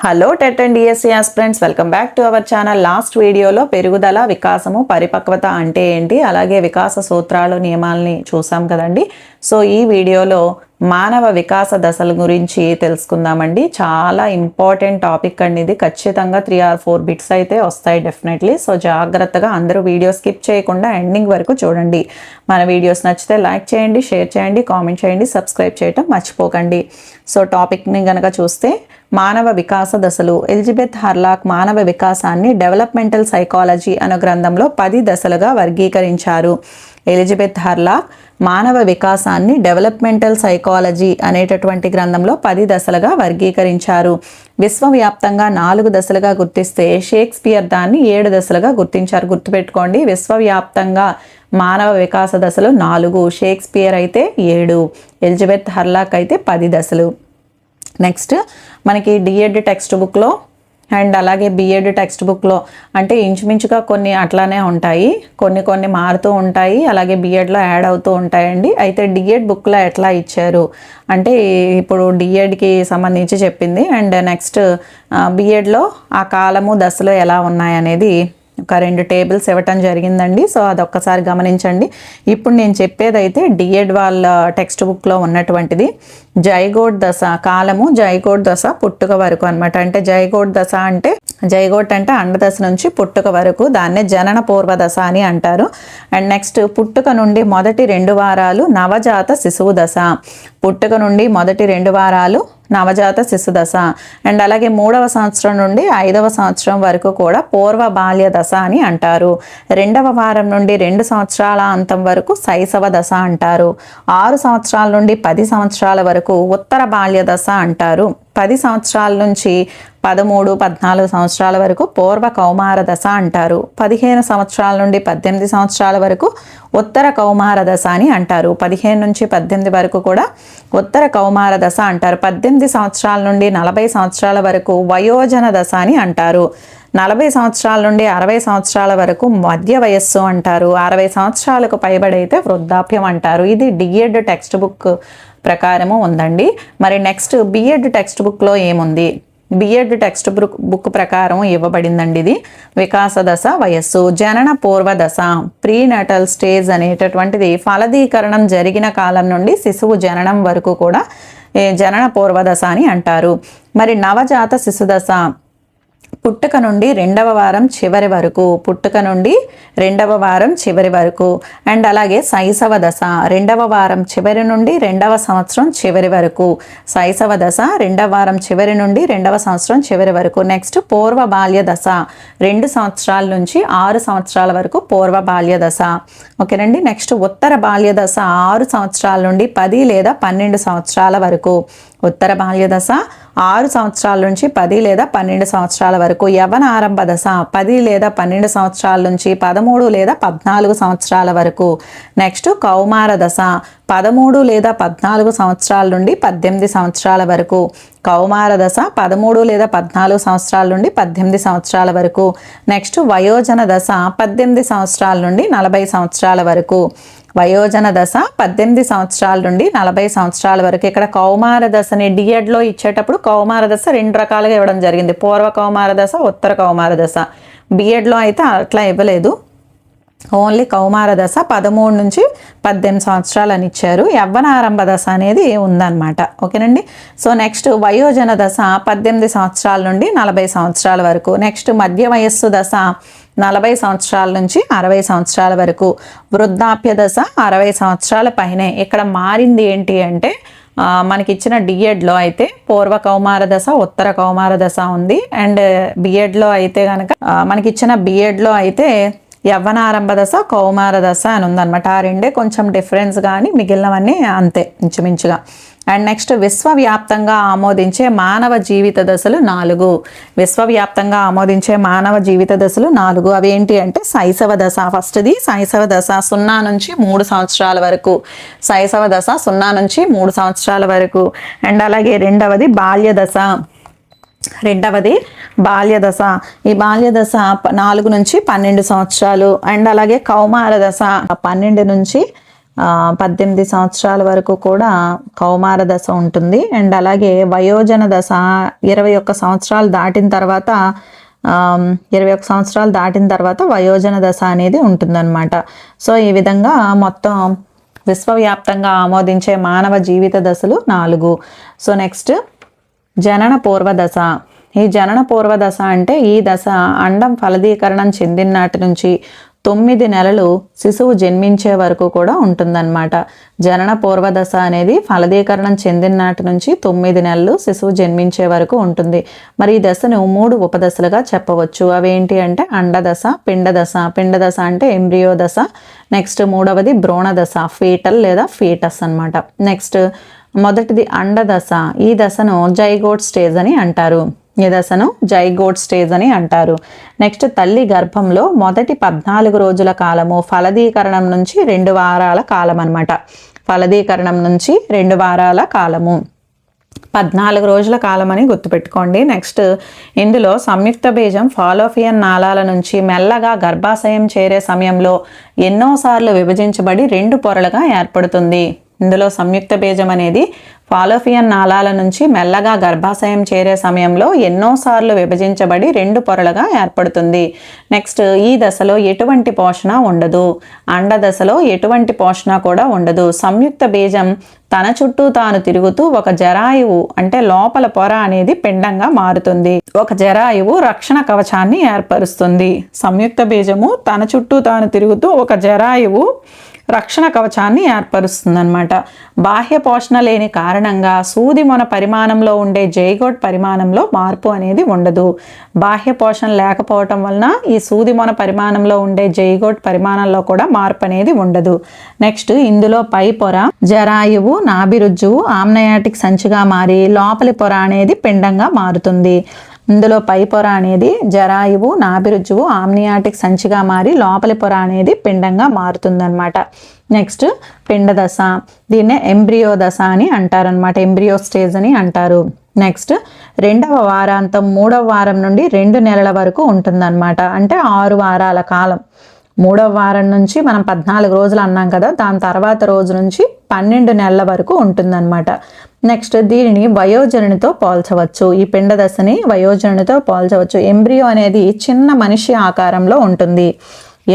Hello TET and DSC aspirants, welcome back to our channel. Last వీడియోలో పెరుగుదల, వికాసము, పరిపక్వత అంటే ఏంటి, అలాగే వికాస సూత్రాలు, నియమాలని చూసాం కదండి. సో ఈ వీడియోలో మానవ వికాస దశల గురించి తెలుసుకుందామండి. చాలా ఇంపార్టెంట్ టాపిక్ అండి ఇది. ఖచ్చితంగా 3 or 4 బిట్స్ అయితే వస్తాయి డెఫినెట్లీ. సో జాగ్రత్తగా అందరూ వీడియో స్కిప్ చేయకుండా ఎండింగ్ వరకు చూడండి. మన వీడియోస్ నచ్చితే లైక్ చేయండి, షేర్ చేయండి, కామెంట్ చేయండి, సబ్స్క్రైబ్ చేయటం మర్చిపోకండి. సో టాపిక్ని గనక చూస్తే, మానవ వికాస దశలు. ఎలిజబెత్ హర్లాక్ మానవ వికాసాన్ని డెవలప్మెంటల్ సైకాలజీ అనే గ్రంథంలో 10 దశలుగా వర్గీకరించారు. ఎలిజబెత్ హర్లాక్ మానవ వికాసాన్ని డెవలప్మెంటల్ సైకాలజీ అనేటటువంటి గ్రంథంలో 10 దశలుగా వర్గీకరించారు. విశ్వవ్యాప్తంగా 4 దశలుగా గుర్తిస్తే, షేక్స్పియర్ దాన్ని 7 దశలుగా గుర్తించారు. గుర్తుపెట్టుకోండి, విశ్వవ్యాప్తంగా మానవ వికాస దశలు 4, షేక్స్పియర్ అయితే 7, ఎలిజబెత్ హర్లాక్ అయితే 10 దశలు. నెక్స్ట్ మనకి డిఎడ్ టెక్స్ట్ బుక్లో అండ్ అలాగే బిఎడ్ టెక్స్ట్ బుక్లో అంటే ఇంచుమించుగా కొన్ని అట్లానే ఉంటాయి, కొన్ని మారుతూ ఉంటాయి, అలాగే బిఎడ్లో యాడ్ అవుతూ ఉంటాయండి. అయితే డిఎడ్ బుక్లో ఎట్లా ఇచ్చారు అంటే, ఇప్పుడు డిఎడ్కి సంబంధించి చెప్పింది, అండ్ నెక్స్ట్ బిఎడ్లో ఆ కాలము దశలు ఎలా ఉన్నాయనేది ఒక 2 టేబుల్స్ ఇవ్వటం జరిగిందండి. సో అదొక్కసారి గమనించండి. ఇప్పుడు నేను చెప్పేదైతే డిఎడ్ వాళ్ళ టెక్స్ట్ బుక్లో ఉన్నటువంటిది. జైగోట్ దశ కాలము, జైగోట్ దశ పుట్టుక వరకు అనమాట. అంటే జైగోట్ దశ అంటే, జైగోట్ అంటే అండదశ నుంచి పుట్టుక వరకు, దాన్నే జనన పూర్వ దశ అని అంటారు. అండ్ నెక్స్ట్ పుట్టుక నుండి మొదటి 2 వారాలు నవజాత శిశువు దశ. పుట్టుక నుండి మొదటి 2 వారాలు నవజాత శిశు దశ. అండ్ అలాగే 3వ సంవత్సరం నుండి 5వ సంవత్సరం వరకు కూడా పూర్వ బాల్య దశ అని అంటారు. 2వ వారం నుండి 2 సంవత్సరాల అంతం వరకు శైశవ దశ అంటారు. 6 సంవత్సరాల నుండి 10 సంవత్సరాల వరకు ఉత్తర బాల్య దశ అంటారు. 10 సంవత్సరాల నుంచి 13, 14 సంవత్సరాల వరకు పూర్వ కౌమార దశ అంటారు. 15 సంవత్సరాల నుండి 18 సంవత్సరాల వరకు ఉత్తర కౌమార దశ అని అంటారు. 15 నుంచి 18 వరకు కూడా ఉత్తర కౌమార దశ అంటారు. 18 సంవత్సరాల నుండి 40 సంవత్సరాల వరకు వయోజన దశ అని అంటారు. 40 సంవత్సరాల నుండి 60 సంవత్సరాల వరకు మధ్య వయస్సు అంటారు. 60 సంవత్సరాలకు పైబడైతే వృద్ధాప్యం అంటారు. ఇది డిఎడ్ టెక్స్ట్ బుక్ ప్రకారము ఉందండి. మరి నెక్స్ట్ బిఎడ్ టెక్స్ట్ బుక్లో ఏముంది? బిఎడ్ టెక్స్ట్ బుక్ ప్రకారం ఇవ్వబడిందండి ఇది. వికాస దశ వయస్సు, జనన పూర్వ దశ, ప్రీనటల్ స్టేజ్ అనేటటువంటిది ఫలదీకరణం జరిగిన కాలం నుండి శిశువు జననం వరకు కూడా జనన పూర్వ దశ అని అంటారు. మరి నవజాత శిశు దశ పుట్టుక నుండి 2వ వారం చివరి వరకు, పుట్టుక నుండి 2వ వారం చివరి వరకు. అండ్ అలాగే శైశవ దశ 2వ వారం చివరి నుండి 2వ సంవత్సరం చివరి వరకు. శైశవ దశ 2వ వారం చివరి నుండి 2వ సంవత్సరం చివరి వరకు. నెక్స్ట్ పూర్వ బాల్య దశ 2 సంవత్సరాల నుంచి 6 సంవత్సరాల వరకు పూర్వ బాల్య దశ. ఓకేనండి. నెక్స్ట్ ఉత్తర బాల్య దశ 6 సంవత్సరాల నుండి 10 లేదా 12 సంవత్సరాల వరకు. ఉత్తర బాల్య దశ 6 సంవత్సరాల నుంచి 10 లేదా 12 సంవత్సరాల వరకు. యవ్వన ఆరంభ దశ 10 లేదా 12 సంవత్సరాల నుంచి 13 లేదా 14 సంవత్సరాల వరకు. నెక్స్ట్ కౌమార దశ 13 లేదా 14 సంవత్సరాల నుండి 18 సంవత్సరాల వరకు. కౌమార దశ 13 లేదా 14 సంవత్సరాల నుండి 18 సంవత్సరాల వరకు. నెక్స్ట్ వయోజన దశ 18 సంవత్సరాల నుండి 40 సంవత్సరాల వరకు. వయోజన దశ 18 సంవత్సరాల నుండి 40 సంవత్సరాల వరకు. ఇక్కడ కౌమార దశని డిఎడ్లో ఇచ్చేటప్పుడు కౌమార దశ 2 రకాలుగా ఇవ్వడం జరిగింది. పూర్వ కౌమార దశ, ఉత్తర కౌమార దశ. బిఎడ్లో అయితే అట్లా ఇవ్వలేదు, ఓన్లీ కౌమార దశ 13 నుంచి 18 సంవత్సరాలు అని ఇచ్చారు. యవ్వన ఆరంభ దశ అనేది ఉందన్నమాట. ఓకేనండి. సో నెక్స్ట్ వయోజన దశ 18 సంవత్సరాల నుండి 40 సంవత్సరాల వరకు. నెక్స్ట్ మధ్య వయస్సు దశ 40 సంవత్సరాల నుంచి 60 సంవత్సరాల వరకు. వృద్ధాప్య దశ 60 సంవత్సరాల పైనే. ఇక్కడ మారింది ఏంటి అంటే, మనకి ఇచ్చిన డిఎడ్లో అయితే పూర్వ కౌమార దశ, ఉత్తర కౌమార దశ ఉంది. అండ్ బిఎడ్లో అయితే కనుక మనకిచ్చిన బిఎడ్లో అయితే యవ్వన ఆరంభ దశ, కౌమార దశ అని ఉందన్నమాట. ఆ రెండే కొంచెం డిఫరెన్స్, కానీ మిగిలినవన్నీ అంతే ఇంచుమించుగా. అండ్ నెక్స్ట్ విశ్వవ్యాప్తంగా ఆమోదించే మానవ జీవిత దశలు 4. విశ్వవ్యాప్తంగా ఆమోదించే మానవ జీవిత దశలు 4. అవి ఏంటి అంటే, శైశవ దశ ఫస్ట్ది. శైశవ దశ 0 నుంచి 3 సంవత్సరాల వరకు. శైశవ దశ 0 నుంచి 3 సంవత్సరాల వరకు. అండ్ అలాగే రెండవది బాల్య దశ. రెండవది బాల్య దశ. ఈ బాల్య దశ 4 నుంచి 12 సంవత్సరాలు. అండ్ అలాగే కౌమార దశ 12 నుంచి 18 సంవత్సరాల వరకు కూడా కౌమార దశ ఉంటుంది. అండ్ అలాగే వయోజన దశ 21 సంవత్సరాలు దాటిన తర్వాత 21 సంవత్సరాలు దాటిన తర్వాత వయోజన దశ అనేది ఉంటుందన్నమాట. సో ఈ విధంగా మొత్తం విశ్వవ్యాప్తంగా ఆమోదించే మానవ జీవిత దశలు 4. సో నెక్స్ట్ జనన పూర్వ దశ. ఈ జనన పూర్వ దశ అంటే ఈ దశ అండం ఫలదీకరణం చెందిన నాటి నుంచి 9 నెలలు శిశువు జన్మించే వరకు కూడా ఉంటుందన్నమాట. జనన పూర్వ దశ అనేది ఫలదీకరణం చెందిన నాటి నుంచి 9 నెలలు శిశువు జన్మించే వరకు ఉంటుంది. మరి ఈ దశను 3 ఉపదశలుగా చెప్పవచ్చు. అవేంటి అంటే అండదశ, పిండదశ. పిండదశ అంటే ఎంబ్రియో దశ. నెక్స్ట్ 3వది భ్రూణ దశ, ఫీటల్ లేదా ఫీటస్ అన్నమాట. నెక్స్ట్ మొదటిది అండదశ. ఈ దశను జైగోట్ స్టేజ్ అని అంటారు. ఈ దశను జైగోట్ స్టేజ్ అని అంటారు. నెక్స్ట్ తల్లి గర్భంలో మొదటి 14 రోజుల కాలము ఫలదీకరణం నుంచి 2 వారాల కాలం అన్నమాట. ఫలదీకరణం నుంచి 2 వారాల కాలము 14 రోజుల కాలం అని గుర్తుపెట్టుకోండి. నెక్స్ట్ ఇందులో సంయుక్త బీజం ఫాలోపియన్ నాళాల నుంచి మెల్లగా గర్భాశయం చేరే సమయంలో ఎన్నోసార్లు విభజించబడి 2 పొరలుగా ఏర్పడుతుంది. ఇందులో సంయుక్త బీజం అనేది ఫాలోపియన్ నాళాల నుంచి మెల్లగా గర్భాశయం చేరే సమయంలో ఎన్నోసార్లు విభజించబడి 2 పొరలుగా ఏర్పడుతుంది. నెక్స్ట్ ఈ దశలో ఎటువంటి పోషణ ఉండదు. అండ దశలో ఎటువంటి పోషణ కూడా ఉండదు. సంయుక్త బీజం తన చుట్టూ తాను తిరుగుతూ ఒక జరాయువు అంటే లోపల పొర అనేది పిండంగా మారుతుంది. ఒక జరాయువు రక్షణ కవచాన్ని ఏర్పరుస్తుంది. సంయుక్త బీజము తన చుట్టూ తాను తిరుగుతూ ఒక జరాయువు రక్షణ కవచాన్ని ఏర్పరుస్తుందన్నమాట. బాహ్య పోషణ లేని కారణంగా సూది మొన పరిమాణంలో ఉండే జైగోట్ పరిమాణంలో మార్పు అనేది ఉండదు. బాహ్య పోషణ లేకపోవటం వలన ఈ సూది మొన పరిమాణంలో ఉండే జైగోట్ పరిమాణంలో కూడా మార్పు అనేది ఉండదు. నెక్స్ట్ ఇందులో పై పొర జరాయువు, నాభిరుజ్జువు ఆమ్నయాటిక్ సంచిగా మారి లోపలి పొర అనేది పిండంగా మారుతుంది. ఇందులో పై పొర అనేది జరాయువు, నాభిరుజ్జువు ఆమ్నియాటిక్ సంచిగా మారి లోపలి పొర అనేది పిండంగా మారుతుందన్నమాట. నెక్స్ట్ పిండ దశ. దీన్నే ఎంబ్రియో దశ అని అంటారనమాట. ఎంబ్రియో స్టేజ్ అని అంటారు. నెక్స్ట్ 2వ వారాంతం 3వ వారం నుండి 2 నెలల వరకు ఉంటుందన్నమాట. అంటే 6 వారాల కాలం. 3వ వారం నుంచి మనం 14 రోజులు అన్నాం కదా, దాని తర్వాత రోజు నుంచి 12 నెలల వరకు ఉంటుందన్నమాట. నెక్స్ట్ దీనిని వయోజనునితో పోల్చవచ్చు. ఈ పిండ దశని వయోజనునితో పోల్చవచ్చు. ఎంబ్రియో అనేది చిన్న మనిషి ఆకారంలో ఉంటుంది.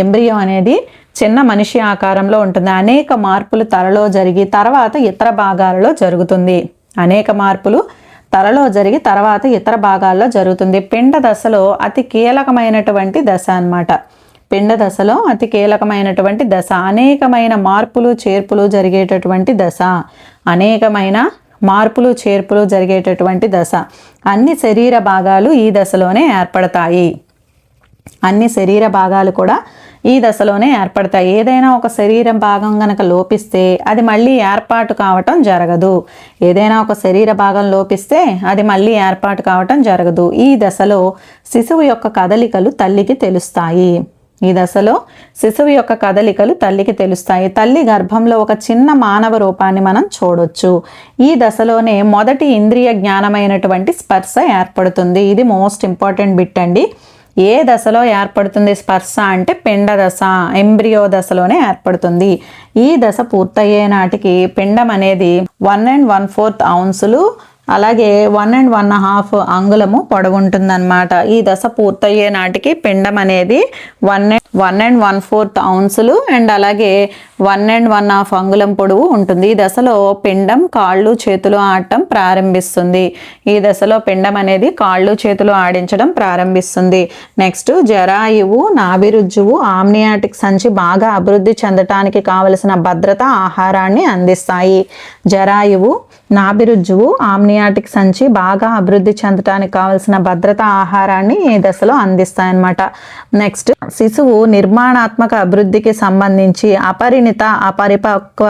ఎంబ్రియో అనేది చిన్న మనిషి ఆకారంలో ఉంటుంది. అనేక మార్పులు తలలో జరిగి తర్వాత ఇతర భాగాలలో జరుగుతుంది. అనేక మార్పులు తలలో జరిగి తర్వాత ఇతర భాగాల్లో జరుగుతుంది. పిండ దశలో అతి కీలకమైనటువంటి దశ అన్నమాట. పిండ దశలో అతి కీలకమైనటువంటి దశ. అనేకమైన మార్పులు చేర్పులు జరిగేటటువంటి దశ. అనేకమైన మార్పులు చేర్పులు జరిగేటటువంటి దశ. అన్ని శరీర భాగాలు ఈ దశలోనే ఏర్పడతాయి. అన్ని శరీర భాగాలు కూడా ఈ దశలోనే ఏర్పడతాయి. ఏదైనా ఒక శరీర భాగం గనక లోపిస్తే అది మళ్ళీ ఏర్పాటు కావటం జరగదు. ఏదైనా ఒక శరీర భాగం లోపిస్తే అది మళ్ళీ ఏర్పాటు కావటం జరగదు. ఈ దశలో శిశువు యొక్క కదలికలు తల్లికి తెలుస్తాయి. ఈ దశలో శిశువు యొక్క కదలికలు తల్లికి తెలుస్తాయి. తల్లి గర్భంలో ఒక చిన్న మానవ రూపాన్ని మనం చూడొచ్చు. ఈ దశలోనే మొదటి ఇంద్రియ జ్ఞానమైనటువంటి స్పర్శ ఏర్పడుతుంది. ఇది మోస్ట్ ఇంపార్టెంట్ బిట్ అండి. ఏ దశలో ఏర్పడుతుంది స్పర్శ అంటే పిండ దశ, ఎంబ్రియో దశలోనే ఏర్పడుతుంది. ఈ దశ పూర్తయ్యే నాటికి పిండం అనేది 1 1/4 ఔన్సులు అలాగే 1 1/2 అంగుళము పొడవుంటుందన్నమాట. ఈ దశ పూర్తయ్యే నాటికి పిండం అనేది 1 1/4 ఔన్సులు అండ్ అలాగే 1 1/2 అంగుళం పొడవు ఉంటుంది. ఈ దశలో పిండం కాళ్ళు చేతులు ఆడటం ప్రారంభిస్తుంది. ఈ దశలో పిండం అనేది కాళ్ళు చేతులు ఆడించడం ప్రారంభిస్తుంది. నెక్స్ట్ జరాయువు, నాభిరుజ్జువు ఆమ్నియాటిక్ సంచి బాగా అభివృద్ధి చెందటానికి కావలసిన భద్రత ఆహారాన్ని అందిస్తాయి. జరాయువు, నాభిరుజ్జువు ఆమ్నియాటిక్ సంచి బాగా అభివృద్ధి చెందటానికి కావలసిన భద్రత ఆహారాన్ని ఈ దశలో అందిస్తాయన్నమాట. నెక్స్ట్ శిశువు నిర్మాణాత్మక అభివృద్ధికి సంబంధించి అపరిణిత అపరిపక్వ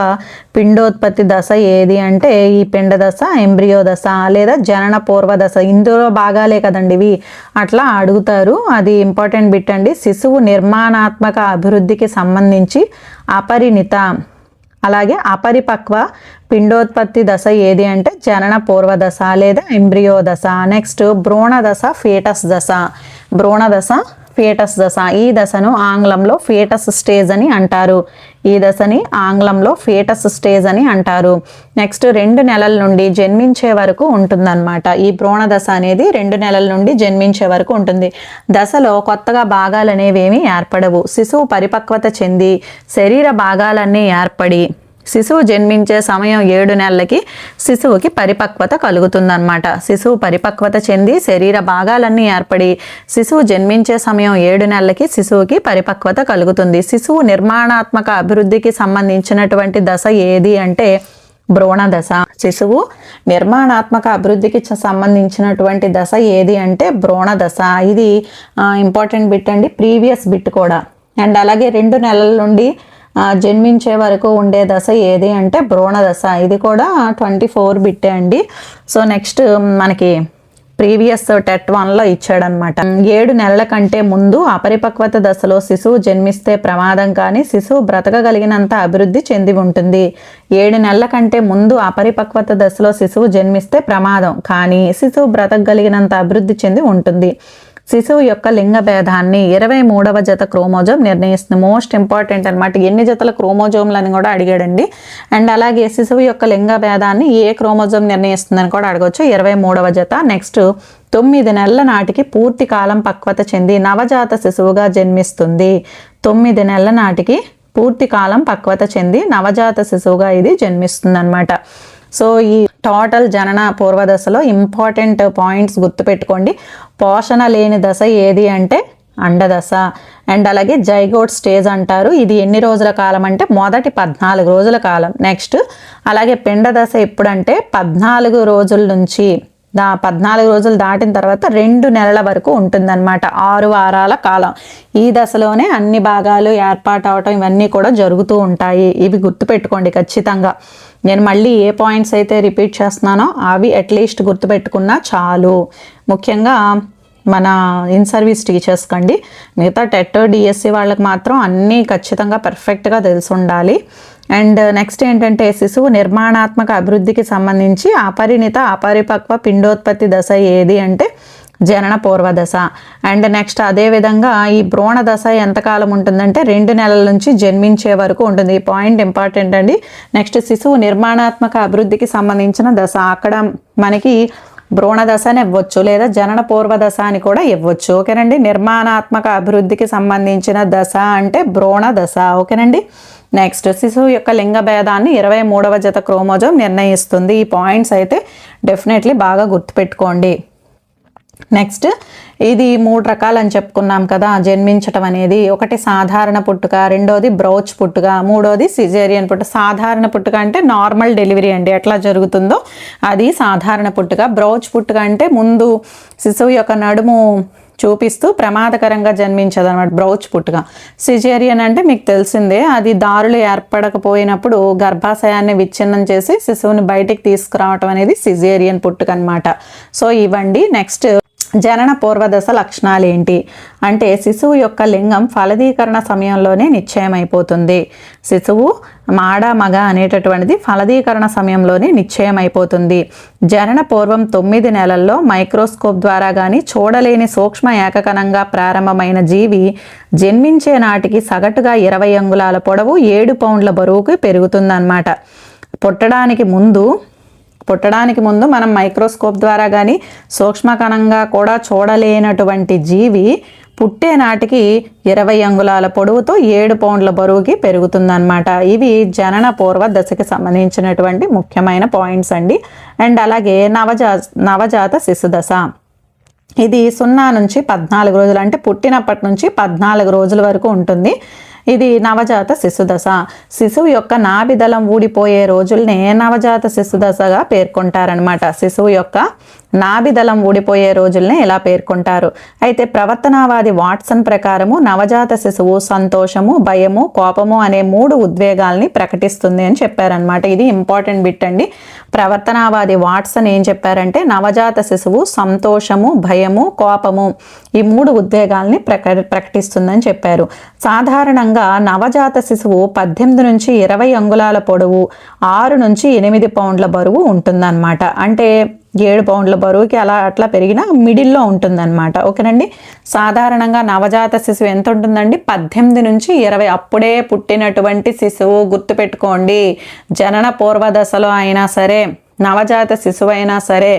పిండోత్పత్తి దశ ఏది అంటే ఈ పిండ దశ, ఎంబ్రియో దశ లేదా జనన పూర్వ దశ. ఇందులో భాగాలే కదండి ఇవి, అట్లా అడుగుతారు. అది ఇంపార్టెంట్ బిట్ అండి. శిశువు నిర్మాణాత్మక అభివృద్ధికి సంబంధించి అపరిణిత అలాగే అపరిపక్వ పిండోత్పత్తి దశ ఏది అంటే జనన పూర్వ దశ లేదా ఎంబ్రియో దశ. నెక్స్ట్ భ్రూణ దశ, ఫీటస్ దశ. భ్రూణ దశ, ఫీటస్ దశ. ఈ దశను ఆంగ్లంలో ఫీటస్ స్టేజ్ అని అంటారు. ఈ దశని ఆంగ్లంలో ఫీటస్ స్టేజ్ అని అంటారు. నెక్స్ట్ 2 నెలల నుండి జన్మించే వరకు ఉంటుందన్నమాట. ఈ భ్రూణ దశ అనేది 2 నెలల నుండి జన్మించే వరకు ఉంటుంది. దశలో కొత్తగా భాగాలు అనేవి ఏమీ ఏర్పడవు. శిశువు పరిపక్వత చెంది శరీర భాగాలన్నీ ఏర్పడి శిశువు జన్మించే సమయం 7 నెలలకి శిశువుకి పరిపక్వత కలుగుతుందన్నమాట. శిశువు పరిపక్వత చెంది శరీర భాగాలన్నీ ఏర్పడి శిశువు జన్మించే సమయం 7 నెలలకి శిశువుకి పరిపక్వత కలుగుతుంది. శిశువు నిర్మాణాత్మక అభివృద్ధికి సంబంధించినటువంటి దశ ఏది అంటే భ్రూణ దశ. శిశువు నిర్మాణాత్మక అభివృద్ధికి సంబంధించినటువంటి దశ ఏది అంటే భ్రూణ దశ. ఇది ఇంపార్టెంట్ బిట్ అండి, ప్రీవియస్ బిట్ కూడా. అండ్ అలాగే 2 నెలల నుండి జన్మించే వరకు ఉండే దశ ఏది అంటే భ్రూణ దశ. ఇది కూడా 24 బిట్టే అండి. సో నెక్స్ట్ మనకి ప్రీవియస్ టెట్ 1లో ఇచ్చాడనమాట. 7 నెలల కంటే ముందు అపరిపక్వత దశలో శిశువు జన్మిస్తే ప్రమాదం, కానీ శిశువు బ్రతకగలిగినంత అభివృద్ధి చెంది ఉంటుంది. 7 నెలల కంటే ముందు అపరిపక్వత దశలో శిశువు జన్మిస్తే ప్రమాదం, కానీ శిశువు బ్రతకగలిగినంత అభివృద్ధి చెంది ఉంటుంది. శిశువు యొక్క లింగ భేదాన్ని 23వ జత క్రోమోజోమ్ నిర్ణయిస్తుంది. మోస్ట్ ఇంపార్టెంట్ అనమాట. ఎన్ని జతల క్రోమోజోమ్లని కూడా అడిగాడండి. అండ్ అలాగే శిశువు యొక్క లింగ భేదాన్ని ఏ క్రోమోజోమ్ నిర్ణయిస్తుందని కూడా అడగవచ్చు. 23వ జత. నెక్స్ట్ 9 నెలల నాటికి పూర్తి కాలం పక్వత చెంది నవజాత శిశువుగా జన్మిస్తుంది. 9 నెలల నాటికి పూర్తి కాలం పక్వత చెంది నవజాత శిశువుగా ఇది జన్మిస్తుంది అనమాట. సో ఈ టోటల్ జనన పూర్వదశలో ఇంపార్టెంట్ పాయింట్స్ గుర్తుపెట్టుకోండి. పోషణ లేని దశ ఏది అంటే అండదశ. అండ్ అలాగే జైగోట్ స్టేజ్ అంటారు. ఇది ఎన్ని రోజుల కాలం అంటే మొదటి 14 రోజుల కాలం. నెక్స్ట్ అలాగే పిండ దశ ఎప్పుడంటే 14 రోజుల నుంచి 14 రోజులు దాటిన తర్వాత 2 నెలల వరకు ఉంటుందన్నమాట. 6 వారాల కాలం. ఈ దశలోనే అన్ని భాగాలు ఏర్పాటు అవటం ఇవన్నీ కూడా జరుగుతూ ఉంటాయి. ఇవి గుర్తుపెట్టుకోండి ఖచ్చితంగా. నేను మళ్ళీ ఏ పాయింట్స్ అయితే రిపీట్ చేస్తున్నానో అవి అట్లీస్ట్ గుర్తుపెట్టుకున్నా చాలు. ముఖ్యంగా మన ఇన్ సర్వీస్ టీచర్స్ కండి. మిగతా టెట్ డిఎస్సి వాళ్ళకి మాత్రం అన్నీ ఖచ్చితంగా పర్ఫెక్ట్గా తెలిసి ఉండాలి. అండ్ నెక్స్ట్ ఏంటంటే శిశువు నిర్మాణాత్మక అభివృద్ధికి సంబంధించి అపరిణిత అపరిపక్వ పిండోత్పత్తి దశ ఏది అంటే జనన పూర్వ దశ. అండ్ నెక్స్ట్ అదేవిధంగా ఈ భ్రూణ దశ ఎంతకాలం ఉంటుందంటే 2 నెలల నుంచి జన్మించే వరకు ఉంటుంది. ఈ పాయింట్ ఇంపార్టెంట్ అండి. నెక్స్ట్ శిశువు నిర్మాణాత్మక అభివృద్ధికి సంబంధించిన దశ. అక్కడ మనకి భ్రూణ దశ అని ఇవ్వచ్చు, లేదా జనన పూర్వ దశ అని కూడా ఇవ్వచ్చు. ఓకేనండి. నిర్మాణాత్మక అభివృద్ధికి సంబంధించిన దశ అంటే భ్రూణ దశ. ఓకేనండి. నెక్స్ట్ శిశువు యొక్క లింగ భేదాన్ని 23వ జత క్రోమోజోమ్ నిర్ణయిస్తుంది. ఈ పాయింట్స్ అయితే డెఫినెట్లీ బాగా గుర్తుపెట్టుకోండి. నెక్స్ట్ ఇది 3 రకాలు అని చెప్పుకున్నాం కదా జన్మించటం అనేది. ఒకటి సాధారణ పుట్టుక, రెండోది బ్రౌచ్ పుట్టుక, మూడోది సిజేరియన్ పుట్టుక. సాధారణ పుట్టుక అంటే నార్మల్ డెలివరీ అండి, ఎట్లా జరుగుతుందో అది సాధారణ పుట్టుక. బ్రౌచ్ పుట్టుక అంటే ముందు శిశువు యొక్క నడుము చూపిస్తూ ప్రమాదకరంగా జన్మించదు అనమాట, బ్రౌచ్ పుట్టుక. సిజేరియన్ అంటే మీకు తెలిసిందే, అది దారులు ఏర్పడకపోయినప్పుడు గర్భాశయాన్ని విచ్ఛిన్నం చేసి శిశువుని బయటికి తీసుకురావటం అనేది సిజేరియన్ పుట్టుక అనమాట. సో ఇవ్వండి. నెక్స్ట్ జనన పూర్వదశ లక్షణాలు ఏంటి అంటే శిశువు యొక్క లింగం ఫలదీకరణ సమయంలోనే నిశ్చయమైపోతుంది. శిశువు మాడ మగ అనేటటువంటిది ఫలదీకరణ సమయంలోనే నిశ్చయమైపోతుంది. జనన పూర్వం 9 నెలల్లో మైక్రోస్కోప్ ద్వారా కానీ చూడలేని సూక్ష్మ ఏకకణంగా ప్రారంభమైన జీవి జన్మించే నాటికి సగటుగా 20 అంగుళాల పొడవు 7 పౌండ్ల బరువుకు పెరుగుతుందన్నమాట. పుట్టడానికి ముందు మనం మైక్రోస్కోప్ ద్వారా కానీ సూక్ష్మకణంగా కూడా చూడలేనటువంటి జీవి పుట్టే నాటికి 20 అంగుళాల పొడవుతో 7 పౌండ్ల బరువుకి పెరుగుతుందన్నమాట. ఇవి జనన పూర్వ దశకి సంబంధించినటువంటి ముఖ్యమైన పాయింట్స్ అండి. అండ్ అలాగే నవజాత శిశు దశ. ఇది 0 నుంచి 14 రోజులు అంటే పుట్టినప్పటి నుంచి 14 రోజుల వరకు ఉంటుంది. ఇది నవజాత శిశు దశ. శిశువు యొక్క నాభిదళం ఊడిపోయే రోజుల్నే నవజాత శిశు దశగా పేర్కొంటారనమాట. శిశువు యొక్క నాభిదళం ఊడిపోయే రోజుల్నే ఇలా పేర్కొంటారు. అయితే ప్రవర్తనవాది వాట్సన్ ప్రకారము నవజాత శిశువు సంతోషము, భయము, కోపము అనే 3 ఉద్వేగాల్ని ప్రకటిస్తుంది అని చెప్పారనమాట. ఇది ఇంపార్టెంట్ బిట్ అండి. ప్రవర్తనవాది వాట్సన్ ఏం చెప్పారంటే నవజాత శిశువు సంతోషము, భయము, కోపము ఈ 3 ఉద్వేగాల్ని ప్రకటిస్తుందని చెప్పారు. సాధారణంగా నవజాత శిశువు 18 నుంచి 20 అంగుళాల పొడవు, 6 నుంచి 8 పౌండ్ల బరువు ఉంటుందన్నమాట. అంటే 7 పౌండ్ల బరువుకి అట్లా పెరిగిన మిడిల్లో ఉంటుందన్నమాట. ఓకేనండి. సాధారణంగా నవజాత శిశువు ఎంత ఉంటుందండి? 18 నుంచి 20. అప్పుడే పుట్టినటువంటి శిశువు గుర్తుపెట్టుకోండి, జనన పూర్వ దశలో అయినా సరే, నవజాత శిశువు అయినా సరే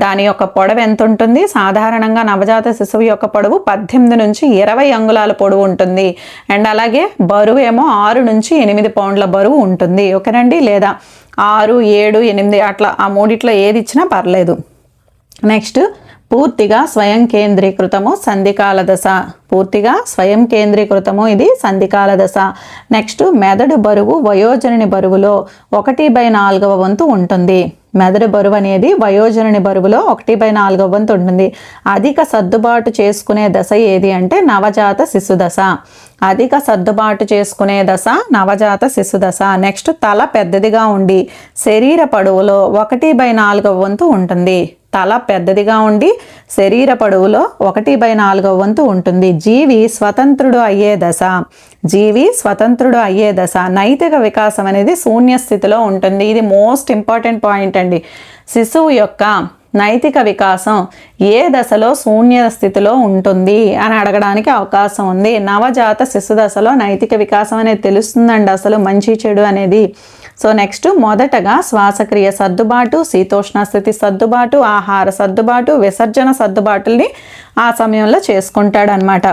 దాని యొక్క పొడవు ఎంత ఉంటుంది? సాధారణంగా నవజాత శిశువు యొక్క పొడవు 18 నుంచి 20 అంగుళాల పొడవు ఉంటుంది. అండ్ అలాగే బరువు ఏమో 6 నుంచి 8 పౌండ్ల బరువు ఉంటుంది. ఓకేనండి. లేదా 6, 7, 8 అట్లా ఆ మూడిట్లో ఏది ఇచ్చినా పర్లేదు. నెక్స్ట్, పూర్తిగా స్వయం కేంద్రీకృతము సంధికాల దశ. పూర్తిగా స్వయం కేంద్రీకృతము, ఇది సంధికాల దశ. నెక్స్ట్, మెదడు బరువు వయోజనని బరువులో 1/4 వంతు ఉంటుంది. మెదడు బరువు అనేది వయోజనని బరువులో 1/4 వంతు ఉంటుంది. అధిక సర్దుబాటు చేసుకునే దశ ఏది అంటే నవజాత శిశు దశ. అధిక సర్దుబాటు చేసుకునే దశ నవజాత శిశు దశ. నెక్స్ట్, తల పెద్దదిగా ఉండి శరీర పొడవులో 1/4 వంతు ఉంటుంది. తల పెద్దదిగా ఉండి శరీర పొడవులో 1/4 వంతు ఉంటుంది. జీవి స్వతంత్రుడు అయ్యే దశ. జీవి స్వతంత్రుడు అయ్యే దశ. నైతిక వికాసం అనేది శూన్య స్థితిలో ఉంటుంది. ఇది మోస్ట్ ఇంపార్టెంట్ పాయింట్ అండి. శిశువు యొక్క నైతిక వికాసం ఏ దశలో శూన్య స్థితిలో ఉంటుంది అని అడగడానికి అవకాశం ఉంది. నవజాత శిశు దశలో నైతిక వికాసం అనేది తెలుస్తుందండి, అసలు మంచి చెడు అనేది. సో నెక్స్ట్, మొదటగా శ్వాసక్రియ సర్దుబాటు, శీతోష్ణ స్థితి సర్దుబాటు, ఆహార సర్దుబాటు, విసర్జన సర్దుబాటుల్ని ఆ సమయంలో చేసుకుంటాడనమాట.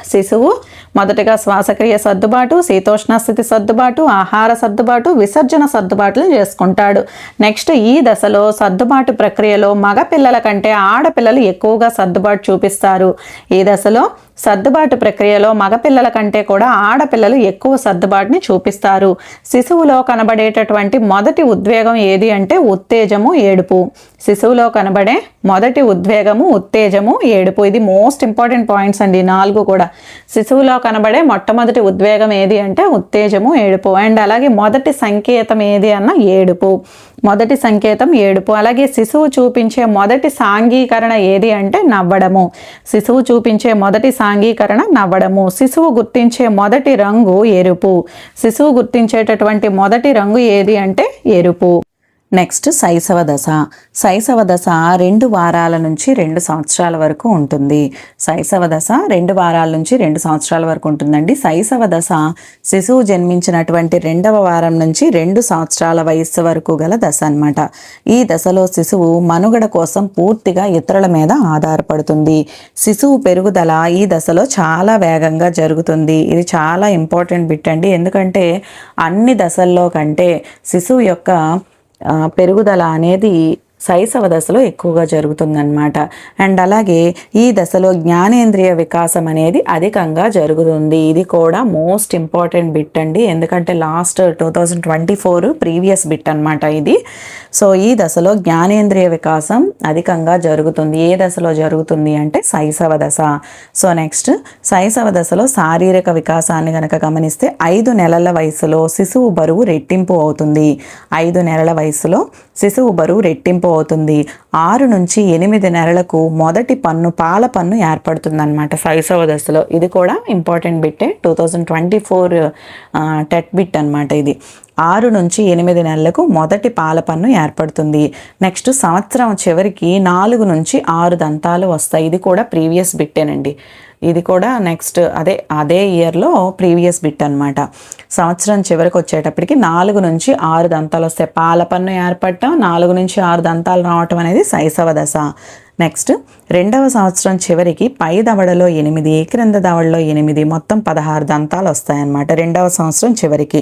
శిశువు మొదటగా శ్వాసక్రియ సర్దుబాటు, శీతోష్ణ స్థితి సర్దుబాటు, ఆహార సర్దుబాటు, విసర్జన సర్దుబాటులు చేసుకుంటాడు. నెక్స్ట్, ఈ దశలో సర్దుబాటు ప్రక్రియలో మగ పిల్లల కంటే ఆడపిల్లలు ఎక్కువగా సర్దుబాటు చూపిస్తారు. ఈ దశలో సర్దుబాటు ప్రక్రియలో మగపిల్లల కంటే కూడా ఆడపిల్లలు ఎక్కువ సర్దుబాటుని చూపిస్తారు. శిశువులో కనబడేటటువంటి మొదటి ఉద్వేగం ఏది అంటే ఉత్తేజము, ఏడుపు. శిశువులో కనబడే మొదటి ఉద్వేగము, ఉత్తేజము, ఏడుపు. ఇది మోస్ట్ ఇంపార్టెంట్ పాయింట్స్ అండి 4 కూడా. శిశువులో కనబడే మొట్టమొదటి ఉద్వేగం ఏది అంటే ఉత్తేజము, ఏడుపు. అండ్ అలాగే మొదటి సంకేతం ఏది అన్న ఏడుపు. మొదటి సంకేతం ఏడుపు. అలాగే శిశువు చూపించే మొదటి సాంఘీకరణ ఏది అంటే నవ్వడము. శిశువు చూపించే మొదటి సాంఘీకరణ నవ్వడము. శిశువు గుర్తించే మొదటి రంగు ఎరుపు. శిశువు గుర్తించేటటువంటి మొదటి రంగు ఏది అంటే ఎరుపు. నెక్స్ట్, శైశవ దశ. శైశవ దశ 2 వారాల నుంచి 2 సంవత్సరాల వరకు ఉంటుంది. శైశవ దశ 2 వారాల నుంచి 2 సంవత్సరాల వరకు ఉంటుందండి. శైశవ దశ శిశువు జన్మించినటువంటి 2వ వారం నుంచి 2 సంవత్సరాల వయస్సు వరకు గల దశ అన్నమాట. ఈ దశలో శిశువు మనుగడ కోసం పూర్తిగా ఇతరుల మీద ఆధారపడుతుంది. శిశువు పెరుగుదల ఈ దశలో చాలా వేగంగా జరుగుతుంది. ఇది చాలా ఇంపార్టెంట్ బిట్ అండి, ఎందుకంటే అన్ని దశల్లో కంటే శిశువు యొక్క పెరుగుదల అనేది శైశవ దశలో ఎక్కువగా జరుగుతుందన్నమాట. అండ్ అలాగే ఈ దశలో జ్ఞానేంద్రియ వికాసం అనేది అధికంగా జరుగుతుంది. ఇది కూడా మోస్ట్ ఇంపార్టెంట్ బిట్ అండి, ఎందుకంటే లాస్ట్ 2024 ప్రీవియస్ బిట్ అనమాట ఇది. సో ఈ దశలో జ్ఞానేంద్రియ వికాసం అధికంగా జరుగుతుంది. ఏ దశలో జరుగుతుంది అంటే శైశవ దశ. సో నెక్స్ట్, శైశవ దశలో శారీరక వికాసాన్ని కనుక గమనిస్తే 5 నెలల వయసులో శిశువు బరువు రెట్టింపు అవుతుంది. 5 నెలల వయసులో శిశువు బరువు రెట్టింపు అవుతుంది. 6 నుంచి 8 నెలలకు మొదటి పన్ను, పాల పన్ను ఏర్పడుతుంది అనమాట శైశవ దశలో. ఇది కూడా ఇంపార్టెంట్ బిట్టే, 2024 టెట్ బిట్ అనమాట ఇది. 6 నుంచి 8 నెలలకు మొదటి పాల పన్ను ఏర్పడుతుంది. నెక్స్ట్, సంవత్సరం చివరికి 4 నుంచి 6 దంతాలు వస్తాయి. ఇది కూడా ప్రీవియస్ బిట్టేనండి. ఇది కూడా నెక్స్ట్ అదే ఇయర్లో ప్రీవియస్ బిట్ అనమాట. సంవత్సరం చివరికి వచ్చేటప్పటికి 4 నుంచి 6 దంతాలు వస్తాయి. పాల పన్ను ఏర్పడటం, 4 నుంచి 6 దంతాలు రావటం అనేది శైశవ దశ. నెక్స్ట్, 2వ సంవత్సరం చివరికి పై దవడలో 8, క్రింద దవడలో 8, మొత్తం 16 దంతాలు వస్తాయన్నమాట 2వ సంవత్సరం చివరికి.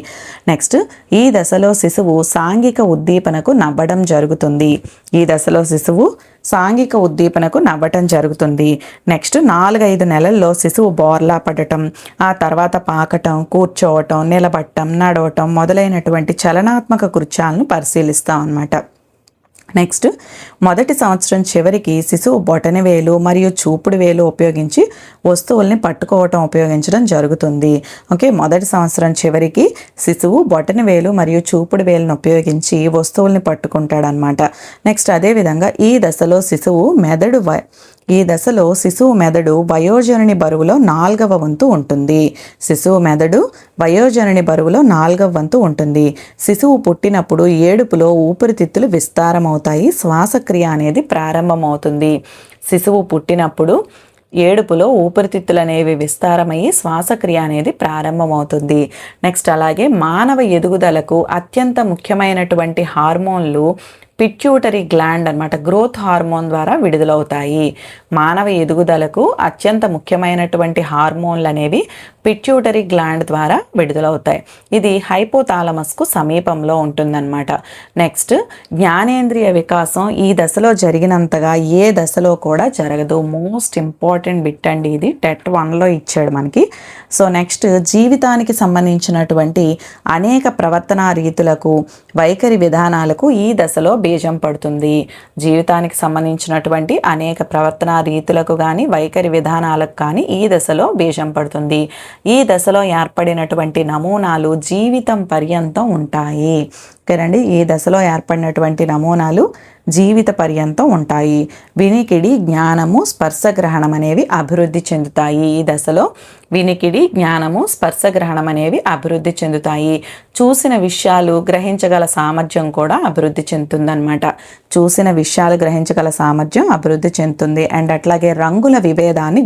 నెక్స్ట్, ఈ దశలో శిశువు సాంఘిక ఉద్దీపనకు నవ్వడం జరుగుతుంది. ఈ దశలో శిశువు సాంఘిక ఉద్దీపనకు నవ్వటం జరుగుతుంది. నెక్స్ట్, 4-5 నెలల్లో శిశువు బోర్లా పడటం, ఆ తర్వాత పాకటం, కూర్చోవటం, నిలబడటం, నడవటం మొదలైనటువంటి చలనాత్మక కృత్యాలను పరిశీలిస్తాం అన్నమాట. నెక్స్ట్, మొదటి సంవత్సరం చివరికి శిశువు బొటనవేలు మరియు చూపుడు వేలు ఉపయోగించి వస్తువుల్ని పట్టుకోవటం ఉపయోగించడం జరుగుతుంది. ఓకే, మొదటి సంవత్సరం చివరికి శిశువు బొటనవేలు మరియు చూపుడు వేలును ఉపయోగించి వస్తువుల్ని పట్టుకుంటాడనమాట. నెక్స్ట్, అదేవిధంగా ఈ దశలో శిశువు ఈ దశలో శిశువు మెదడు వయోజనుని బరువులో 4వ వంతు ఉంటుంది. శిశువు మెదడు వయోజనుని బరువులో 4వ వంతు ఉంటుంది. శిశువు పుట్టినప్పుడు ఏడుపులో ఊపిరితిత్తులు విస్తారమవుతాయి, శ్వాసక్రియ అనేది ప్రారంభమవుతుంది. శిశువు పుట్టినప్పుడు ఏడుపులో ఊపిరితిత్తులు అనేవి విస్తారమయ్యి శ్వాసక్రియ అనేది ప్రారంభమవుతుంది. నెక్స్ట్ అలాగే మానవ ఎదుగుదలకు అత్యంత ముఖ్యమైనటువంటి హార్మోన్లు పిట్యూటరీ గ్లాండ్ అన్నమాట, గ్రోత్ హార్మోన్ ద్వారా విడుదలవుతాయి. మానవ ఎదుగుదలకు అత్యంత ముఖ్యమైనటువంటి హార్మోన్లు అనేవి పిట్యూటరీ గ్లాండ్ ద్వారా విడుదలవుతాయి. ఇది హైపోథాలమస్కు సమీపంలో ఉంటుందన్నమాట. నెక్స్ట్ జ్ఞానేంద్రియ వికాసం ఈ దశలో జరిగినంతగా ఏ దశలో కూడా జరగదు. మోస్ట్ ఇంపార్టెంట్ బిట్ అండి ఇది, టెట్ 1లో ఇచ్చాడు మనకి. సో నెక్స్ట్ జీవితానికి సంబంధించినటువంటి అనేక ప్రవర్తనా రీతులకు వైఖరి విధానాలకు ఈ దశలో బీజం పడుతుంది. జీవితానికి సంబంధించినటువంటి అనేక ప్రవర్తనా రీతులకు కానీ వైఖరి విధానాలకు కానీ ఈ దశలో బీజం పడుతుంది. ఈ దశలో ఏర్పడినటువంటి నమూనాలు జీవితం పర్యంతం ఉంటాయి. ఓకేనండి, ఈ దశలో ఏర్పడినటువంటి నమూనాలు జీవిత పర్యంతం ఉంటాయి. వినికిడి, జ్ఞానము, స్పర్శగ్రహణం అనేవి అభివృద్ధి చెందుతాయి. ఈ దశలో వినికిడి, జ్ఞానము, స్పర్శగ్రహణం అనేవి అభివృద్ధి చెందుతాయి. చూసిన విషయాలు గ్రహించగల సామర్థ్యం కూడా అభివృద్ధి చెందుతుందన్నమాట. చూసిన విషయాలు గ్రహించగల సామర్థ్యం అభివృద్ధి చెందుతుంది. అండ్ అట్లాగే రంగుల విభేదాన్ని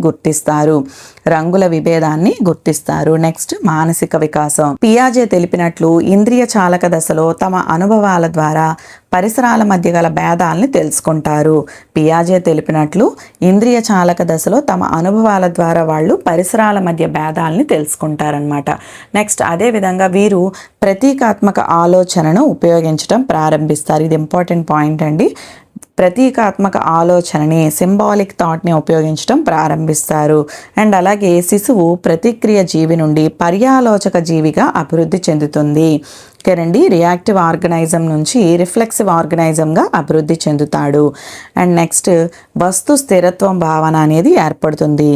గుర్తిస్తారు. నెక్స్ట్ మానసిక వికాసం. పియాజే తెలిపినట్లు ఇంద్రియ చాలక దశలో తమ అనుభవాల ద్వారా పరిసరాల మధ్య గల భేదాలని తెలుసుకుంటారు. పియాజే తెలిపినట్లు ఇంద్రియ చాలక దశలో తమ అనుభవాల ద్వారా వాళ్ళు పరిసరాల మధ్య భేదాలని తెలుసుకుంటారనమాట. నెక్స్ట్ అదేవిధంగా వీరు ప్రతీకాత్మక ఆలోచనను ఉపయోగించడం ప్రారంభిస్తారు. ఇది ఇంపార్టెంట్ పాయింట్ అండి. ప్రతీకాత్మక ఆలోచనని, సింబాలిక్ థాట్ని ఉపయోగించడం ప్రారంభిస్తారు. అండ్ అలాగే శిశువు ప్రతిక్రియ జీవి నుండి పర్యాలోచక జీవిగా అభివృద్ధి చెందుతుంది. ఓకేనండి, రియాక్టివ్ ఆర్గనైజం నుంచి రిఫ్లెక్సివ్ ఆర్గనైజంగా అభివృద్ధి చెందుతాడు. అండ్ నెక్స్ట్ వస్తు స్థిరత్వ భావన అనేది ఏర్పడుతుంది.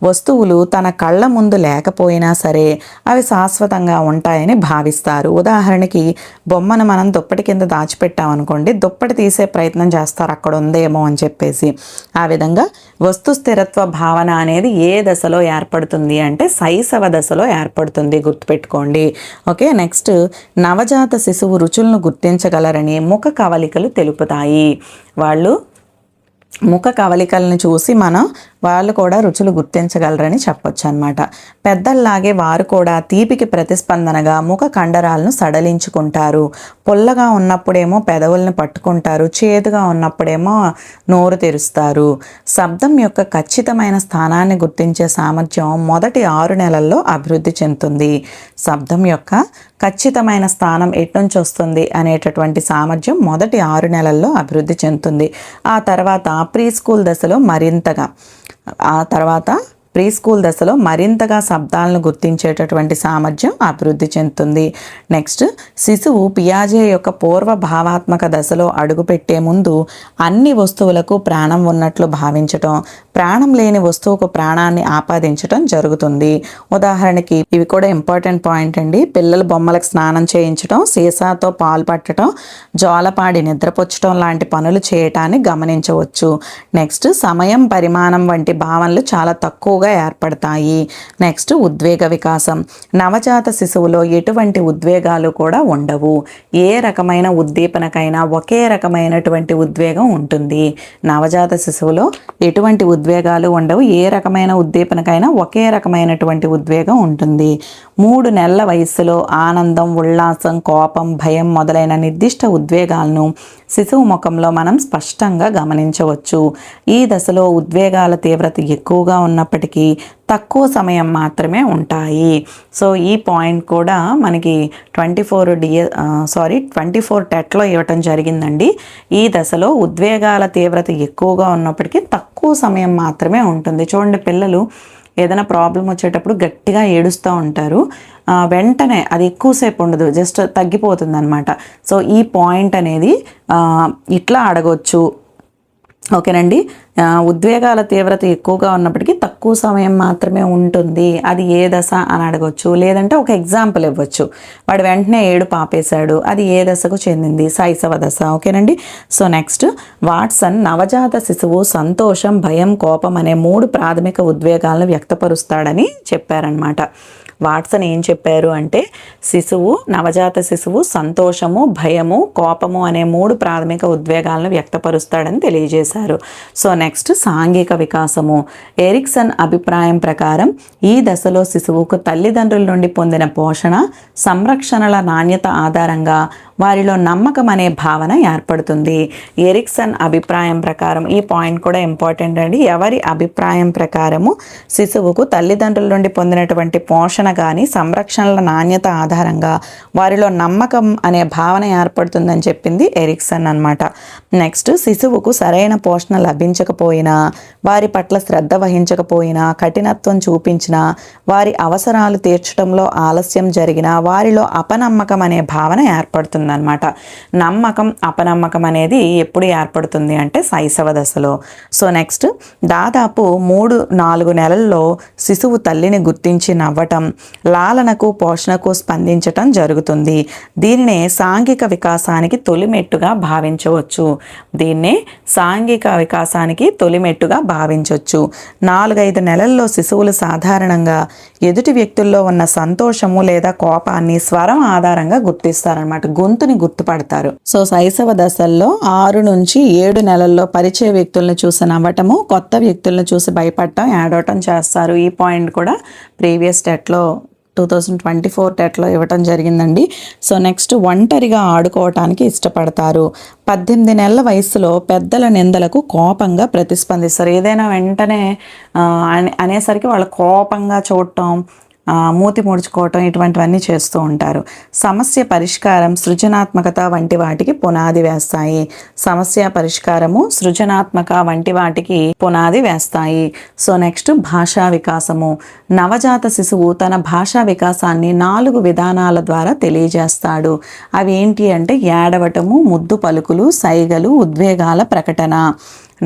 వస్తువులు తన కళ్ళ ముందు లేకపోయినా సరే అవి శాశ్వతంగా ఉంటాయని భావిస్తారు. ఉదాహరణకి బొమ్మను మనం దుప్పటి కింద దాచిపెట్టామనుకోండి, దుప్పటి తీసే ప్రయత్నం చేస్తారు అక్కడ ఉందేమో అని చెప్పేసి. ఆ విధంగా వస్తు స్థిరత్వ భావన అనేది ఏ దశలో ఏర్పడుతుంది అంటే శైశవ దశలో ఏర్పడుతుంది, గుర్తుపెట్టుకోండి. ఓకే, నెక్స్ట్ నవజాత శిశువు రుచులను గుర్తించగలరని ముఖ కవలికలు తెలుపుతాయి. వాళ్ళు ముఖ కవలికలను చూసి వాళ్ళు కూడా రుచులు గుర్తించగలరని చెప్పొచ్చు అనమాట. పెద్దల్లాగే వారు కూడా తీపికి ప్రతిస్పందనగా ముఖ కండరాలను సడలించుకుంటారు. పుల్లగా ఉన్నప్పుడేమో పెదవులను పట్టుకుంటారు, చేదుగా ఉన్నప్పుడేమో నోరు తెరుస్తారు. శబ్దం యొక్క ఖచ్చితమైన స్థానాన్ని గుర్తించే సామర్థ్యం మొదటి 6 నెలల్లో అభివృద్ధి చెందుతుంది. శబ్దం యొక్క ఖచ్చితమైన స్థానం ఎట్నుంచి వస్తుంది అనేటటువంటి సామర్థ్యం మొదటి 6 నెలల్లో అభివృద్ధి చెందుతుంది. ఆ తర్వాత ప్రీ స్కూల్ దశలో మరింతగా శబ్దాలను గుర్తించేటటువంటి సామర్థ్యం అభివృద్ధి చెందుతుంది. నెక్స్ట్ శిశువు పియాజే యొక్క పూర్వ భావాత్మక దశలో అడుగుపెట్టే ముందు అన్ని వస్తువులకు ప్రాణం ఉన్నట్లు భావించటం, ప్రాణం లేని వస్తువుకు ప్రాణాన్ని ఆపాదించటం జరుగుతుంది. ఉదాహరణకి ఇవి కూడా ఇంపార్టెంట్ పాయింట్ అండి. పిల్లలు బొమ్మలకు స్నానం చేయించడం, సీసాతో పాలు పట్టడం, జోలపాడి నిద్రపుచ్చడం లాంటి పనులు చేయటాన్ని గమనించవచ్చు. నెక్స్ట్ సమయం, పరిమాణం వంటి భావనలు చాలా తక్కువగా ఏర్పడతాయి. నెక్స్ట్ ఉద్వేగ వికాసం. నవజాత శిశువులో ఎటువంటి ఉద్వేగాలు కూడా ఉండవు. ఏ రకమైన ఉద్దీపనకైనా ఒకే రకమైనటువంటి ఉద్వేగం ఉంటుంది. నవజాత శిశువులో ఎటువంటి ఉద్వేగాలు ఉండవు. ఏ రకమైన ఉద్దీపనకైనా ఒకే రకమైనటువంటి ఉద్వేగం ఉంటుంది. 3 నెలల వయస్సులో ఆనందం, ఉల్లాసం, కోపం, భయం మొదలైన నిర్దిష్ట ఉద్వేగాలను శిశువు ముఖంలో మనం స్పష్టంగా గమనించవచ్చు. ఈ దశలో ఉద్వేగాల తీవ్రత ఎక్కువగా ఉన్నప్పటికీ తక్కువ సమయం మాత్రమే ఉంటాయి. సో ఈ పాయింట్ కూడా మనకి 24 టెట్లో ఇవ్వటం జరిగిందండి. ఈ దశలో ఉద్వేగాల తీవ్రత ఎక్కువగా ఉన్నప్పటికీ తక్కువ సమయం మాత్రమే ఉంటుంది. చూడండి, పిల్లలు ఏదైనా ప్రాబ్లం వచ్చేటప్పుడు గట్టిగా ఏడుస్తూ ఉంటారు, వెంటనే అది ఎక్కువసేపు ఉండదు, జస్ట్ తగ్గిపోతుంది అనమాట. సో ఈ పాయింట్ అనేది ఇట్లా అడగొచ్చు. ఓకేనండి. ఉద్వేగాల తీవ్రత ఎక్కువగా ఉన్నప్పటికీ తక్కువ సమయం మాత్రమే ఉంటుంది. అది ఏ దశ అని అడగొచ్చు. లేదంటే ఒక ఎగ్జాంపుల్ ఇవ్వచ్చు. వాడు వెంటనే ఏడుపు ఆపేశాడు, అది ఏ దశకు చెందింది? శైశవ దశ. ఓకేనండి. సో నెక్స్ట్, వాట్సన్ నవజాత శిశువు సంతోషం, భయం, కోపం అనే 3 ప్రాథమిక ఉద్వేగాలను వ్యక్తపరుస్తాడని చెప్పారనమాట. వాట్సన్ ఏం చెప్పారు అంటే నవజాత శిశువు సంతోషము, భయము, కోపము అనే 3 ప్రాథమిక ఉద్వేగాలను వ్యక్తపరుస్తాడని తెలియజేశారు. సో నెక్స్ట్, సాంఘిక వికాసము. ఎరిక్సన్ అభిప్రాయం ప్రకారం ఈ దశలో శిశువుకు తల్లిదండ్రుల నుండి పొందిన పోషణ, సంరక్షణల నాణ్యత ఆధారంగా వారిలో నమ్మకం అనే భావన ఏర్పడుతుంది. ఎరిక్సన్ అభిప్రాయం ప్రకారం, ఈ పాయింట్ కూడా ఇంపార్టెంట్ అండి. ఎవరి అభిప్రాయం ప్రకారము శిశువుకు తల్లిదండ్రుల నుండి పొందినటువంటి పోషణ కానీ సంరక్షణల నాణ్యత ఆధారంగా వారిలో నమ్మకం అనే భావన ఏర్పడుతుందని చెప్పింది ఎరిక్సన్ అన్నమాట. నెక్స్ట్, శిశువుకు సరైన పోషణ లభించకపోయినా, వారి పట్ల శ్రద్ధ వహించకపోయినా, కఠినత్వం చూపించినా, వారి అవసరాలు తీర్చడంలో ఆలస్యం జరిగినా వారిలో అపనమ్మకం అనే భావన ఏర్పడుతుంది అన్నమాట. నమ్మకం, అపనమ్మకం అనేది ఎప్పుడు ఏర్పడుతుంది అంటే శైశవ దశలో. సో నెక్స్ట్, దాదాపు 3-4 నెలల్లో శిశువు తల్లిని గుర్తించి నవ్వటం, లాలనకు, పోషణకు స్పందించటం జరుగుతుంది. దీనినే సాంఘిక వికాసానికి తొలిమెట్టుగా భావించవచ్చు. 4-5 నెలల్లో శిశువులు సాధారణంగా ఎదుటి వ్యక్తుల్లో ఉన్న సంతోషము లేదా కోపాన్ని స్వరం ఆధారంగా గుర్తిస్తారనమాట. గొంతుని గుర్తుపడతారు. సో శైశవ దశల్లో 6-7 నెలల్లో పరిచయ వ్యక్తులను చూసి నవ్వటము, కొత్త వ్యక్తులను చూసి భయపడటం, ఏడవటం చేస్తారు. ఈ పాయింట్ కూడా ప్రీవియస్ టెట్లో 2024 టెట్లో ఇవ్వటం జరిగిందండి. సో నెక్స్ట్, ఒంటరిగా ఆడుకోవటానికి ఇష్టపడతారు. 18 నెలల వయసులో పెద్దల నిందలకు కోపంగా ప్రతిస్పందిస్తారు. ఏదైనా వెంటనే అనేసరికి వాళ్ళు కోపంగా చూడటం, మూతి ముడుచుకోవటం ఇటువంటివన్నీ చేస్తూ ఉంటారు. సమస్య పరిష్కారం, సృజనాత్మకత వంటి వాటికి పునాది వేస్తాయి. సమస్య పరిష్కారము, సృజనాత్మక వంటి వాటికి పునాది వేస్తాయి. సో నెక్స్ట్, భాషా వికాసము. నవజాత శిశువు తన భాషా వికాసాన్ని 4 విధానాల ద్వారా తెలియజేస్తాడు. అవి ఏంటి అంటే ఏడవటము, ముద్దు పలుకులు, సైగలు, ఉద్వేగాల ప్రకటన.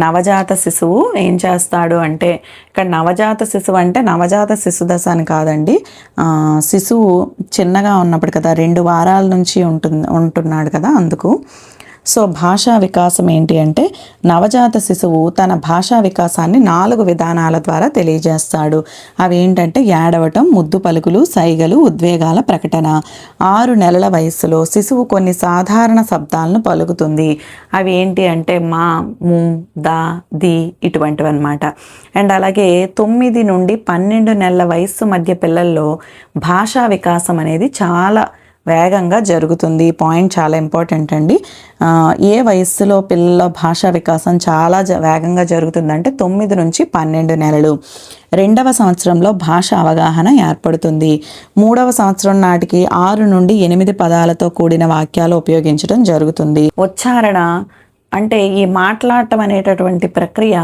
నవజాత శిశువు ఏం చేస్తాడు అంటే, ఇక్కడ నవజాత శిశువు అంటే నవజాత శిశు దశ అని కాదండి. శిశువు చిన్నగా ఉన్నప్పుడు కదా, 2 వారాల నుంచి ఉంటున్నాడు కదా, అందుకు. సో భాషా వికాసం ఏంటి అంటే, నవజాత శిశువు తన భాషా వికాసాన్ని 4 విధానాల ద్వారా తెలియజేస్తాడు. అవి ఏంటంటే ఏడవటం, ముద్దు పలుకులు, సైగలు, ఉద్వేగాల ప్రకటన. 6 నెలల వయసులో శిశువు కొన్ని సాధారణ శబ్దాలను పలుకుతుంది. అవి ఏంటి అంటే మా, ము, దా, ది ఇటువంటివి అనమాట. అండ్ అలాగే 9-12 నెలల వయస్సు మధ్య పిల్లల్లో భాషా వికాసం అనేది చాలా వేగంగా జరుగుతుంది. ఈ పాయింట్ చాలా ఇంపార్టెంట్ అండి. ఏ వయస్సులో పిల్లల భాషా వికాసం చాలా వేగంగా జరుగుతుందంటే 9-12 నెలలు. 2వ సంవత్సరంలో భాష అవగాహన ఏర్పడుతుంది. 3వ సంవత్సరం నాటికి 6-8 పదాలతో కూడిన వాక్యాలు ఉపయోగించడం జరుగుతుంది. ఉచ్చారణ అంటే ఈ మాట్లాడటం అనేటటువంటి ప్రక్రియ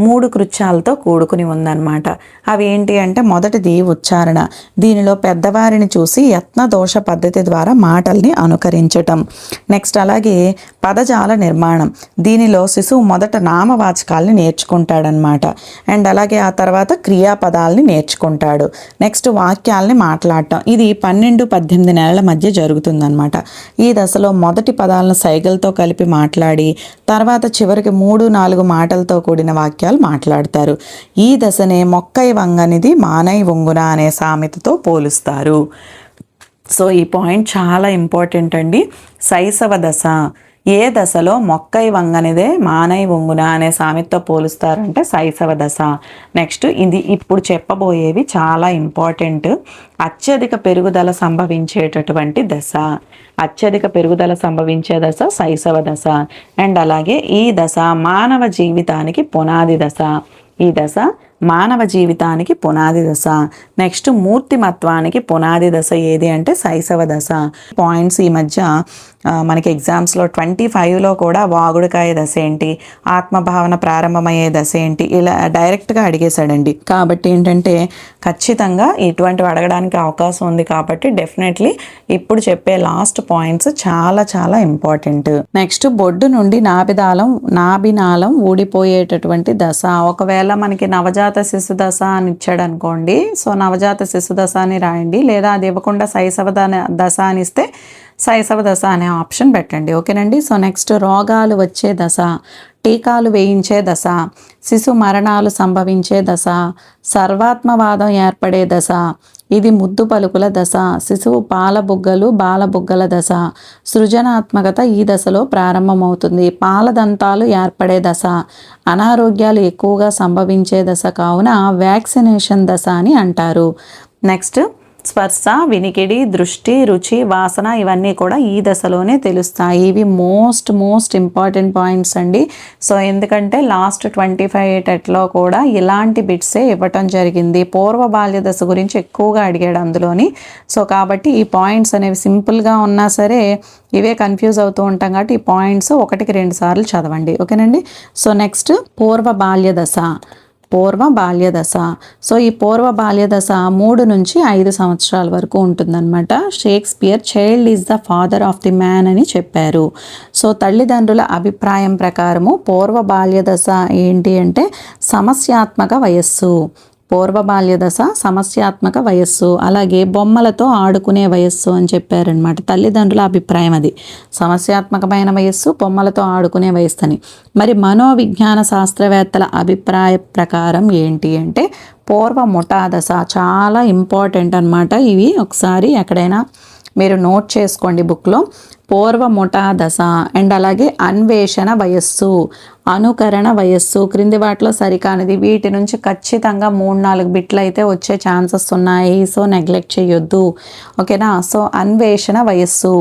3 కృత్యాలతో కూడుకుని ఉందన్నమాట. అవి ఏంటి అంటే, మొదటిది ఉచ్చారణ. దీనిలో పెద్దవారిని చూసి యత్న దోష పద్ధతి ద్వారా మాటల్ని అనుకరించటం. నెక్స్ట్ అలాగే పదజాల నిర్మాణం. దీనిలో శిశువు మొదట నామవాచకాల్ని నేర్చుకుంటాడనమాట. అండ్ అలాగే ఆ తర్వాత క్రియాపదాలని నేర్చుకుంటాడు. నెక్స్ట్ వాక్యాలని మాట్లాడటం. ఇది 12-18 నెలల మధ్య జరుగుతుందన్నమాట. ఈ దశలో మొదటి పదాలను సైగలతో కలిపి మాట్లాడి తర్వాత చివరికి 3-4 మాటలతో కూడిన వాక్యాలు మాట్లాడతారు. ఈ దశనే మొక్కై వంగనిది మానై వంగున అనే సామెతతో పోలుస్తారు. సో ఈ పాయింట్ చాలా ఇంపార్టెంట్ అండి. శైశవ దశ. ఏ దశలో మొక్కై వంగనిదే మానై వంగున అనే సామెతతో పోలుస్తారంటే శైశవ దశ. నెక్స్ట్, ఇది ఇప్పుడు చెప్పబోయేవి చాలా ఇంపార్టెంట్. అత్యధిక పెరుగుదల సంభవించేటటువంటి దశ. అత్యధిక పెరుగుదల సంభవించే దశ శైశవ దశ. అండ్ అలాగే ఈ దశ మానవ జీవితానికి పునాది దశ. ఈ దశ మానవ జీవితానికి పునాది దశ. నెక్స్ట్, మూర్తిమత్వానికి పునాది దశ ఏది అంటే శైశవ దశ. పాయింట్స్ ఈ మధ్య మనకి ఎగ్జామ్స్లో 25లో కూడా వాగుడుకాయ దశ ఏంటి, ఆత్మభావన ప్రారంభమయ్యే దశ ఏంటి, ఇలా డైరెక్ట్గా అడిగేశాడండి. కాబట్టి ఏంటంటే ఖచ్చితంగా ఇటువంటివి అడగడానికి అవకాశం ఉంది. కాబట్టి డెఫినెట్లీ ఇప్పుడు చెప్పే లాస్ట్ పాయింట్స్ చాలా చాలా ఇంపార్టెంట్. నెక్స్ట్ బొడ్డు నుండి నాభినాళం ఊడిపోయేటటువంటి దశ. ఒకవేళ మనకి నవజాత శిశు దశ అని ఇచ్చాడు అనుకోండి, సో నవజాత శిశు దశ అని రాయండి. లేదా అది ఇవ్వకుండా శైశవ దశ అని ఇస్తే శైశవ దశ అనే ఆప్షన్ పెట్టండి. ఓకేనండి. సో నెక్స్ట్ రోగాలు వచ్చే దశ, టీకాలు వేయించే దశ, శిశు మరణాలు సంభవించే దశ, సర్వాత్మవాదం ఏర్పడే దశ, ఇది ముద్దు పలుకుల దశ, శిశువు బాలబుగ్గల దశ, సృజనాత్మకత ఈ దశలో ప్రారంభమవుతుంది, పాలదంతాలు ఏర్పడే దశ, అనారోగ్యాలు ఎక్కువగా సంభవించే దశ కావున వ్యాక్సినేషన్ దశ అని అంటారు. నెక్స్ట్ స్పర్శ, వినికిడి, దృష్టి, రుచి, వాసన ఇవన్నీ కూడా ఈ దశలోనే తెలుస్తాయి. ఇవి మోస్ట్ ఇంపార్టెంట్ పాయింట్స్ అండి. సో ఎందుకంటే లాస్ట్ 25 టెట్లో కూడా ఇలాంటి బిట్సే ఇవ్వటం జరిగింది. పూర్వ బాల్య దశ గురించి ఎక్కువగా అడిగాడు అందులోని. సో కాబట్టి ఈ పాయింట్స్ అనేవి సింపుల్గా ఉన్నా సరే ఇవే కన్ఫ్యూజ్ అవుతూ ఉంటాం కాబట్టి ఈ పాయింట్స్ 1కి 2 సార్లు చదవండి. ఓకేనండి. సో నెక్స్ట్ పూర్వ బాల్య దశ. సో ఈ పూర్వ బాల్య దశ 3 నుంచి 5 సంవత్సరాల వరకు ఉంటుందన్నమాట. Shakespeare child is the father of the man అని చెప్పారు. సో తల్లిదండ్రుల అభిప్రాయం ప్రకారము పూర్వ బాల్య దశ ఏంటి అంటే సమస్యాత్మక వయస్సు. పూర్వ బాల్య దశ సమస్యాత్మక వయస్సు, అలాగే బొమ్మలతో ఆడుకునే వయస్సు అని చెప్పారనమాట. తల్లిదండ్రుల అభిప్రాయం అది సమస్యాత్మకమైన వయస్సు, బొమ్మలతో ఆడుకునే వయస్సు అని. మరి మనోవిజ్ఞాన శాస్త్రవేత్తల అభిప్రాయ ప్రకారం ఏంటి అంటే పూర్వ ముఠా దశ. చాలా ఇంపార్టెంట్ అనమాట. ఇవి ఒకసారి ఎక్కడైనా మీరు నోట్ చేసుకోండి బుక్లో. పూర్వ ముఠా దశ అండ్ అలాగే అన్వేషణ వయస్సు, అనుకరణ వయస్సు, క్రింది వాటిలో సరికానిది. వీటి నుంచి ఖచ్చితంగా 3-4 బిట్లు అయితే వచ్చే ఛాన్సెస్ ఉన్నాయి. సో నెగ్లెక్ట్ చేయొద్దు. ఓకేనా. సో అన్వేషణ వయస్సు,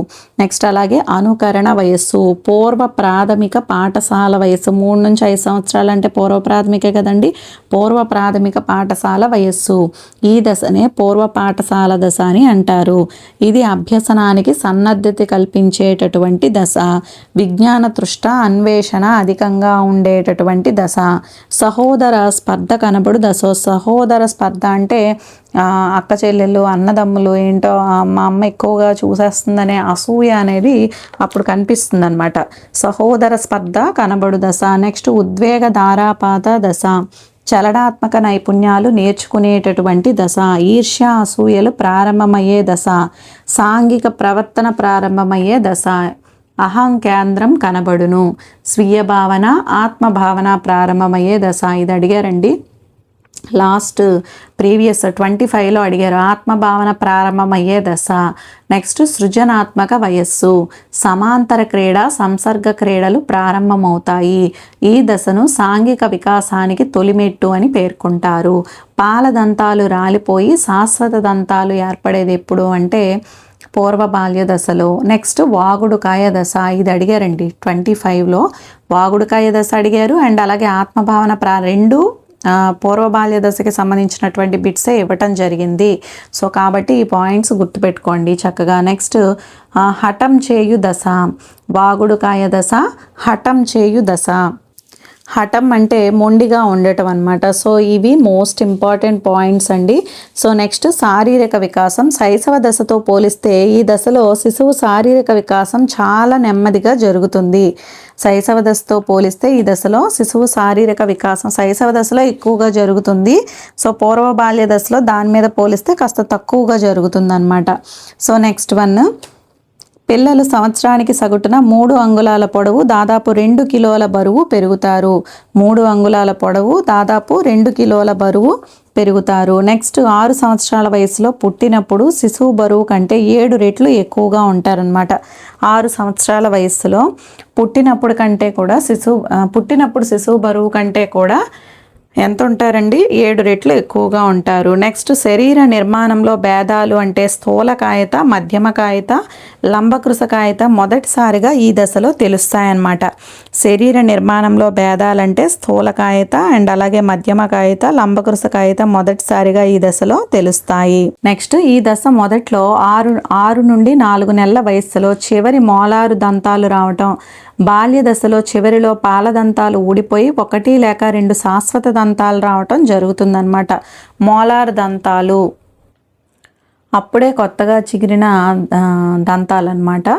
నెక్స్ట్ అలాగే అనుకరణ వయస్సు, పూర్వ ప్రాథమిక పాఠశాల వయస్సు. 3 నుంచి 5 సంవత్సరాలు అంటే పూర్వ ప్రాథమికే కదండి. పూర్వ ప్రాథమిక పాఠశాల వయస్సు, ఈ దశనే పూర్వ పాఠశాల దశ అని అంటారు. ఇది అభ్యసనానికి సన్నద్ధత కల్పించేటటువంటి దశ. విజ్ఞాన తృష్ట, అన్వేషణ అధికంగా ఉండేటటువంటి దశ. సహోదర స్పర్ధ కనబడు దశ. సహోదర స్పర్ధ అంటే అక్క చెల్లెళ్ళు, అన్నదమ్ములు ఏంటో మా అమ్మ ఎక్కువగా చూసేస్తుందనే అసూయ అనేది అప్పుడు కనిపిస్తుంది అనమాట. సహోదర స్పర్ధ కనబడు దశ. నెక్స్ట్ ఉద్వేగ ధారాపాత దశ, చలనాత్మక నైపుణ్యాలు నేర్చుకునేటటువంటి దశ. ఈర్ష్య, అసూయలు ప్రారంభమయ్యే దశ. సాంఘిక ప్రవర్తన ప్రారంభమయ్యే దశ. అహంకేంద్రం కనబడును. స్వీయ భావన, ఆత్మభావన ప్రారంభమయ్యే దశ. ఇది అడిగారండి లాస్ట్ ప్రీవియస్ 25లో అడిగారు. ఆత్మభావన ప్రారంభమయ్యే దశ. నెక్స్ట్ సృజనాత్మక వయస్సు, సమాంతర క్రీడ, సంసర్గ క్రీడలు ప్రారంభమవుతాయి. ఈ దశను సాంఘిక వికాసానికి తొలిమెట్టు అని పేర్కొంటారు. పాలదంతాలు రాలిపోయి శాశ్వత దంతాలు ఏర్పడేది ఎప్పుడు అంటే పూర్వ బాల్య దశలో. నెక్స్ట్ వాగుడుకాయ దశ. ఇది అడిగారండి 25లో. వాగుడుకాయ దశ అడిగారు అండ్ అలాగే ఆత్మభావన రెండు పూర్వ బాల్య దశకి సంబంధించినటువంటి బిట్సే ఇవ్వటం జరిగింది. సో కాబట్టి ఈ పాయింట్స్ గుర్తుపెట్టుకోండి చక్కగా. నెక్స్ట్ హఠం చేయు దశ. వాగుడుకాయ దశ హఠం చేయు దశ. హఠం అంటే మొండిగా ఉండటం అనమాట. సో ఇవి మోస్ట్ ఇంపార్టెంట్ పాయింట్స్ అండి. సో నెక్స్ట్ శారీరక వికాసం. శైశవ దశతో పోలిస్తే ఈ దశలో శిశువు శారీరక వికాసం చాలా నెమ్మదిగా జరుగుతుంది. శైశవ దశతో పోలిస్తే ఈ దశలో శిశువు శారీరక వికాసం శైశవ దశలో ఎక్కువగా జరుగుతుంది. సో పూర్వ బాల్య దశలో దాని మీద పోలిస్తే కాస్త తక్కువగా జరుగుతుంది అనమాట. సో నెక్స్ట్ వన్, పిల్లలు సంవత్సరానికి సగటున 3 అంగుళాల పొడవు, దాదాపు 2 కిలోల బరువు పెరుగుతారు. 3 అంగుళాల పొడవు, దాదాపు 2 కిలోల బరువు పెరుగుతారు. నెక్స్ట్ 6 సంవత్సరాల వయసులో పుట్టినప్పుడు శిశువు బరువు కంటే 7 రెట్లు ఎక్కువగా ఉంటారనమాట. 6 సంవత్సరాల వయసులో పుట్టినప్పుడు శిశువు బరువు కంటే కూడా ఎంత ఉంటారండి? 7 రెట్లు ఎక్కువగా ఉంటారు. నెక్స్ట్ శరీర నిర్మాణంలో భేదాలు అంటే స్థూలకాయత, మధ్యమకాయత, లంబకృశకాయత మొదటిసారిగా ఈ దశలో తెలుస్తాయన్నమాట. శరీర నిర్మాణంలో భేదాలంటే స్థూలకాయత అండ్ అలాగే మధ్యమకాయత, లంబకృశకాయత మొదటిసారిగా ఈ దశలో తెలుస్తాయి. నెక్స్ట్ ఈ దశ మొదట్లో 6 నుండి 4 నెలల వయస్సులో చివరి మోలారు దంతాలు రావటం, బాల్య దశలో చివరిలో పాలదంతాలు ఊడిపోయి 1 లేక 2 శాశ్వత దంతాలు రావటం జరుగుతుందన్నమాట. మోలార్ దంతాలు అప్పుడే కొత్తగా చిగిరిన దంతాలన్నమాట.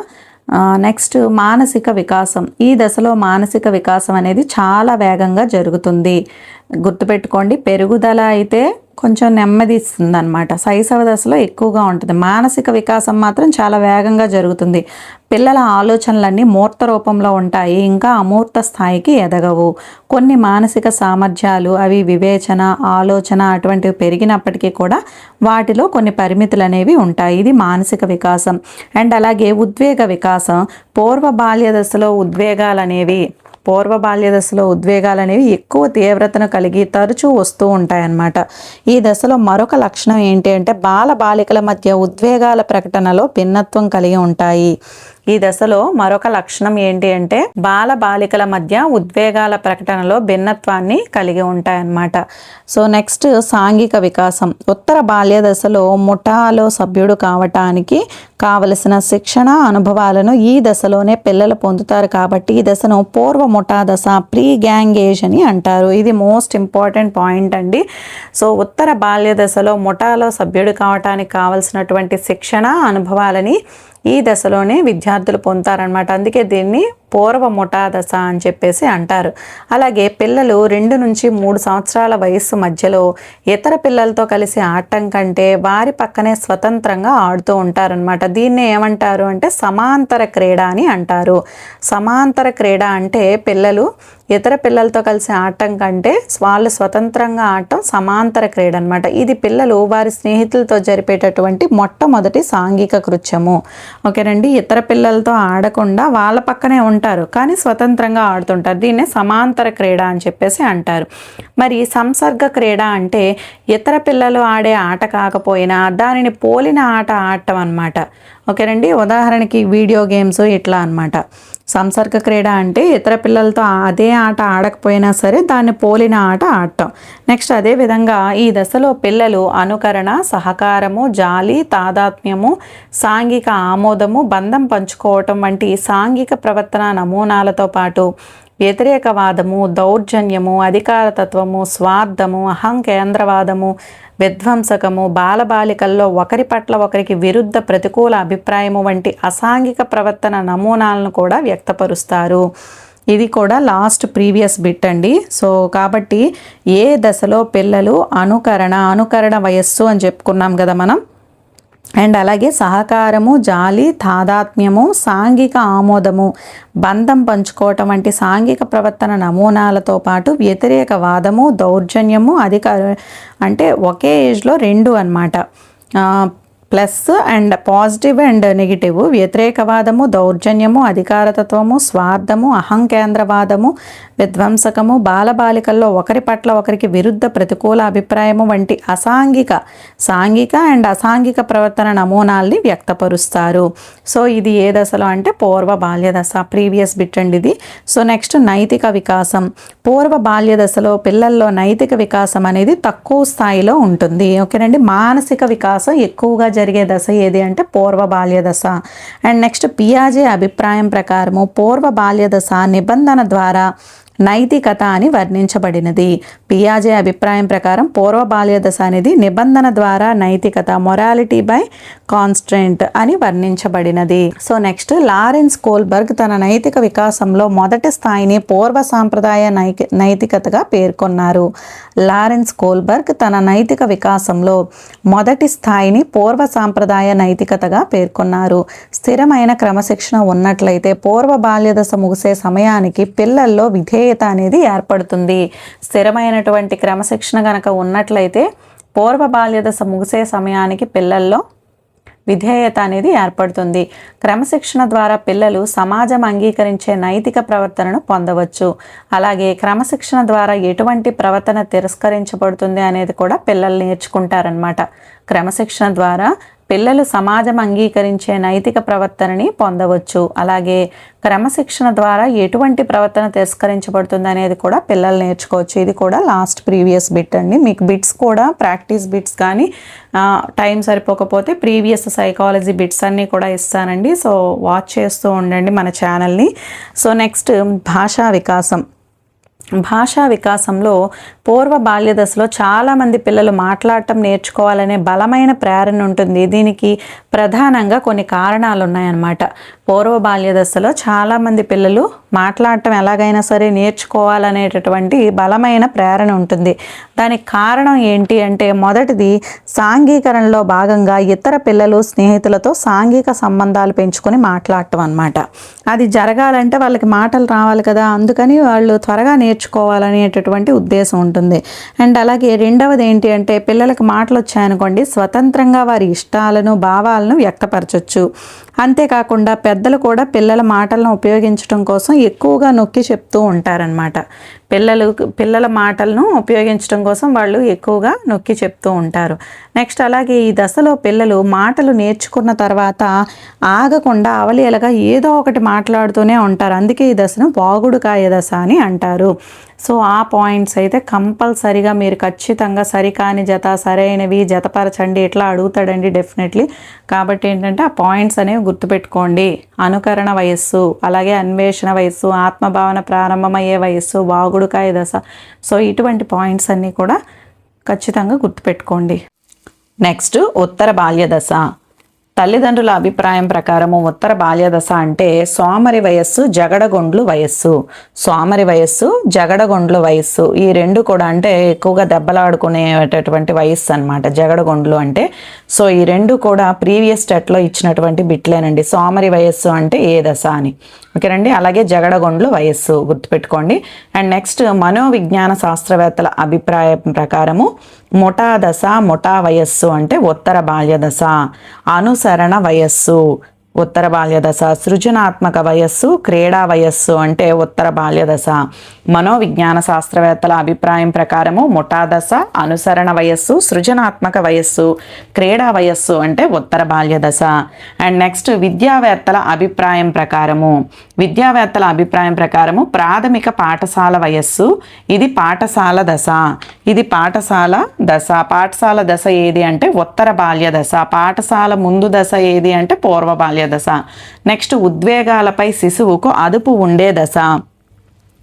నెక్స్ట్ మానసిక వికాసం. ఈ దశలో మానసిక వికాసం అనేది చాలా వేగంగా జరుగుతుంది. గుర్తుపెట్టుకోండి, పెరుగుదల అయితే కొంచెం నెమ్మది ఇస్తుంది అనమాట. శైశవ దశలో ఎక్కువగా ఉంటుంది. మానసిక వికాసం మాత్రం చాలా వేగంగా జరుగుతుంది. పిల్లల ఆలోచనలన్నీ మూర్త రూపంలో ఉంటాయి, ఇంకా అమూర్త స్థాయికి ఎదగవు. కొన్ని మానసిక సామర్థ్యాలు అవి వివేచన, ఆలోచన అటువంటివి పెరిగినప్పటికీ కూడా వాటిలో కొన్ని పరిమితులు అనేవి ఉంటాయి. ఇది మానసిక వికాసం. అండ్ అలాగే ఉద్వేగ వికాసం. పూర్వ బాల్య దశలో ఉద్వేగాలు అనేవి ఎక్కువ తీవ్రతను కలిగి తరచూ వస్తూ ఉంటాయన్నమాట. ఈ దశలో మరొక లక్షణం ఏంటి అంటే బాలికల మధ్య ఉద్వేగాల ప్రకటనలో భిన్నత్వం కలిగి ఉంటాయి. ఈ దశలో మరొక లక్షణం ఏంటి అంటే బాలికల మధ్య ఉద్వేగాల ప్రకటనలో భిన్నత్వాన్ని కలిగి ఉంటాయన్నమాట. సో నెక్స్ట్ సాంఘిక వికాసం. ఉత్తర బాల్య దశలో ముఠాలో సభ్యుడు కావటానికి కావలసిన శిక్షణ, అనుభవాలను ఈ దశలోనే పిల్లలు పొందుతారు కాబట్టి ఈ దశను పూర్వ ముఠా దశ, ప్రీ గ్యాంగ్ ఏజ్ అని అంటారు. ఇది మోస్ట్ ఇంపార్టెంట్ పాయింట్ అండి. సో ఉత్తర బాల్య దశలో ముఠాలో సభ్యుడు కావటానికి కావలసినటువంటి శిక్షణ, అనుభవాలని ఈ దశలోనే విద్యార్థులు పొందుతారనమాట. అందుకే దీన్ని పూర్వ ముఠా దశ అని చెప్పేసి అంటారు. అలాగే పిల్లలు 2 నుంచి 3 సంవత్సరాల వయస్సు మధ్యలో ఇతర పిల్లలతో కలిసి ఆడటం కంటే వారి పక్కనే స్వతంత్రంగా ఆడుతూ ఉంటారనమాట. దీన్ని ఏమంటారు అంటే సమాంతర క్రీడ అని అంటారు. సమాంతర క్రీడ అంటే పిల్లలు ఇతర పిల్లలతో కలిసి ఆడటం కంటే వాళ్ళు స్వతంత్రంగా ఆడటం సమాంతర క్రీడ అనమాట. ఇది పిల్లలు వారి స్నేహితులతో జరిపేటటువంటి మొట్టమొదటి సాంఘిక కృత్యము. ఓకేనండి, ఇతర పిల్లలతో ఆడకుండా వాళ్ళ పక్కనే ఉంటారు కానీ స్వతంత్రంగా ఆడుతుంటారు. దీన్నే సమాంతర క్రీడ అని చెప్పేసి అంటారు. మరి సంసర్గ క్రీడ అంటే ఇతర పిల్లలు ఆడే ఆట కాకపోయినా దానిని పోలిన ఆట ఆడటం అనమాట. ఓకేనండి, ఉదాహరణకి వీడియో గేమ్స్ ఇట్లా అనమాట. సంసర్గ క్రీడ అంటే ఇతర పిల్లలతో అదే ఆట ఆడకపోయినా సరే దాన్ని పోలిన ఆట ఆడటం. నెక్స్ట్ అదేవిధంగా ఈ దశలో పిల్లలు అనుకరణ, సహకారము, జాలి, తాదాత్మ్యము, సాంఘిక ఆమోదము, బంధం పంచుకోవటం వంటి సాంఘిక ప్రవర్తన నమూనాలతో పాటు వ్యతిరేకవాదము, దౌర్జన్యము, అధికారతత్వము, స్వార్థము, అహంకేంద్రవాదము, విధ్వంసకము, బాలబాలికల్లో ఒకరి పట్ల ఒకరికి విరుద్ధ ప్రతికూల అభిప్రాయము వంటి అసాంఘిక ప్రవర్తన నమూనాలను కూడా వ్యక్తపరుస్తారు. ఇది కూడా లాస్ట్ ప్రీవియస్ బిట్ అండి. సో కాబట్టి ఏ దశలో పిల్లలు అనుకరణ వయస్సు అని చెప్పుకున్నాం కదా మనం. అండ్ అలాగే సహకారము, జాలి, తాదాత్మ్యము, సాంఘిక ఆమోదము, బంధం పంచుకోవటం వంటి సాంఘిక ప్రవర్తన నమూనాలతో పాటు వ్యతిరేకవాదము, దౌర్జన్యము, అంటే ఒకే ఏజ్లో 2 అన్నమాట. Plus and positive and negative. వ్యతిరేకవాదము, దౌర్జన్యము, అధికారతత్వము, స్వార్థము, అహంకేంద్రవాదము, విధ్వంసకము, బాలబాలికల్లో ఒకరి పట్ల ఒకరికి విరుద్ధ ప్రతికూల అభిప్రాయము వంటి సాంఘిక అండ్ అసాంఘిక ప్రవర్తన నమూనాల్ని వ్యక్తపరుస్తారు. సో ఇది ఏ దశలో అంటే పూర్వ బాల్య దశ. ప్రీవియస్ బిట్ అండి ఇది. సో నెక్స్ట్ నైతిక వికాసం. పూర్వ బాల్య దశలో పిల్లల్లో నైతిక వికాసం అనేది తక్కువ స్థాయిలో ఉంటుంది. ఓకేనండి, మానసిక వికాసం ఎక్కువగా జరిగే దశ ఏది అంటే పూర్వ బాల్య దశ. అండ్ నెక్స్ట్ పియాజే అభిప్రాయం ప్రకారము పూర్వ బాల్య దశ నిబంధన ద్వారా నైతికత అని వర్ణించబడినది. పియాజే అభిప్రాయం ప్రకారం పూర్వ బాల్య దశ అనేది నిబంధన ద్వారా నైతికత, మొరాలిటీ బై కాన్స్ట్రెంట్ అని వర్ణించబడినది. సో నెక్స్ట్ లారెన్స్ కోల్బర్గ్ తన నైతిక వికాసంలో మొదటి స్థాయిని పూర్వ సాంప్రదాయ నైతికతగా పేర్కొన్నారు. లారెన్స్ కోల్బర్గ్ తన నైతిక వికాసంలో మొదటి స్థాయిని పూర్వ సాంప్రదాయ నైతికతగా పేర్కొన్నారు. స్థిరమైన క్రమశిక్షణ ఉన్నట్లయితే పూర్వ బాల్య దశ ముగిసే సమయానికి పిల్లల్లో విధేయత అనేది ఏర్పడుతుంది. స్థిరమైనటువంటి క్రమశిక్షణ గనక ఉన్నట్లయితే పూర్వ బాల్య దశ ముగిసే సమయానికి పిల్లల్లో విధేయత అనేది ఏర్పడుతుంది. క్రమశిక్షణ ద్వారా పిల్లలు సమాజం అంగీకరించే నైతిక ప్రవర్తనను పొందవచ్చు. అలాగే క్రమశిక్షణ ద్వారా ఎటువంటి ప్రవర్తన తిరస్కరించబడుతుంది అనేది కూడా పిల్లలు నేర్చుకుంటారనమాట. క్రమశిక్షణ ద్వారా పిల్లలు సమాజం అంగీకరించే నైతిక ప్రవర్తనని పొందవచ్చు. అలాగే క్రమశిక్షణ ద్వారా ఎటువంటి ప్రవర్తన తిరస్కరించబడుతుంది అనేది కూడా పిల్లలు నేర్చుకోవచ్చు. ఇది కూడా లాస్ట్ ప్రీవియస్ బిట్ అండి. మీకు బిట్స్ కూడా ప్రాక్టీస్ బిట్స్ కానీ టైం సరిపోకపోతే ప్రీవియస్ సైకాలజీ బిట్స్ అన్నీ కూడా ఇస్తానండి. సో వాచ్ చేస్తూ ఉండండి మన ఛానల్ని. సో నెక్స్ట్ భాషా వికాసం. భాషా వికాసంలో పూర్వ బాల్య దశలో చాలామంది పిల్లలు మాట్లాడటం నేర్చుకోవాలనే బలమైన ప్రేరణ ఉంటుంది. దీనికి ప్రధానంగా కొన్ని కారణాలు ఉన్నాయన్నమాట. పూర్వ బాల్య దశలో చాలామంది పిల్లలు మాట్లాడటం ఎలాగైనా సరే నేర్చుకోవాలనేటటువంటి బలమైన ప్రేరణ ఉంటుంది. దానికి కారణం ఏంటి అంటే, మొదటిది సాంఘికరణలో భాగంగా ఇతర పిల్లలు స్నేహితులతో సాంఘిక సంబంధాలు పెంచుకొని మాట్లాడటం అన్నమాట. అది జరగాలంటే వాళ్ళకి మాటలు రావాలి కదా, అందుకని వాళ్ళు త్వరగా నేర్చుకోవాలనేటటువంటి ఉద్దేశం ఉంటుంది. అండ్ అలాగే రెండవది ఏంటి అంటే, పిల్లలకి మాటలు వచ్చాయనుకోండి, స్వతంత్రంగా వారి ఇష్టాలను భావాలను వ్యక్తపరచవచ్చు. అంతేకాకుండా పెద్దలు కూడా పిల్లల మాటలను ఉపయోగించడం కోసం ఎక్కువగా నొక్కి చెప్తూ ఉంటారనమాట. పిల్లల మాటలను ఉపయోగించడం కోసం వాళ్ళు ఎక్కువగా నొక్కి చెప్తూ ఉంటారు. నెక్స్ట్ అలాగే ఈ దశలో పిల్లలు మాటలు నేర్చుకున్న తర్వాత ఆగకుండా అవలీలగా ఏదో ఒకటి మాట్లాడుతూనే ఉంటారు. అందుకే ఈ దశను వాగుడుకాయ దశ అని అంటారు. సో ఆ పాయింట్స్ అయితే కంపల్సరీగా మీరు ఖచ్చితంగా సరికాని జత, సరైనవి జతపరచండి ఇట్లా అడుగుతాడండి డెఫినెట్లీ. కాబట్టి ఏంటంటే ఆ పాయింట్స్ అనేవి గుర్తుపెట్టుకోండి. అనుకరణ వయస్సు, అలాగే అన్వేషణ వయస్సు, ఆత్మభావన ప్రారంభమయ్యే వయస్సు, వాగుడుకాయ దశ. సో ఇటువంటి పాయింట్స్ అన్నీ కూడా ఖచ్చితంగా గుర్తుపెట్టుకోండి. నెక్స్ట్ ఉత్తర బాల్య దశ. తల్లిదండ్రుల అభిప్రాయం ప్రకారము ఉత్తర బాల్య దశ అంటే సోమరి వయస్సు, జగడగొండ్లు వయస్సు. సోమరి వయస్సు, జగడగొండ్లు వయస్సు ఈ రెండు కూడా అంటే ఎక్కువగా దెబ్బలాడుకునేటటువంటి వయస్సు అనమాట జగడగొండ్లు అంటే. సో ఈ రెండు కూడా ప్రీవియస్ స్టెట్లో ఇచ్చినటువంటి బిట్లేనండి. సోమరి వయస్సు అంటే ఏ దశ అని, ఓకేనండి. అలాగే జగడగొండ్లు వయస్సు గుర్తుపెట్టుకోండి. అండ్ నెక్స్ట్ మనోవిజ్ఞాన శాస్త్రవేత్తల అభిప్రాయం ప్రకారము ముఠా దశ, ముఠా వయస్సు అంటే ఉత్తర బాల్య దశ. అనుసరణ వయస్సు ఉత్తర బాల్య దశ. సృజనాత్మక వయస్సు, క్రీడా వయస్సు అంటే ఉత్తర బాల్య దశ. మనోవిజ్ఞాన శాస్త్రవేత్తల అభిప్రాయం ప్రకారము ముఠా దశ, అనుసరణ వయస్సు, సృజనాత్మక వయస్సు, క్రీడా వయస్సు అంటే ఉత్తర బాల్య దశ. అండ్ నెక్స్ట్ విద్యావేత్తల అభిప్రాయం ప్రకారము ప్రాథమిక పాఠశాల వయస్సు, ఇది పాఠశాల దశ. ఇది పాఠశాల దశ. పాఠశాల దశ ఏది అంటే ఉత్తర బాల్య దశ. పాఠశాల ముందు దశ ఏది అంటే పూర్వ బాల్య దశ. నెక్స్ట్ ఉద్వేగాలపై శిశువుకు అదుపు ఉండే దశ.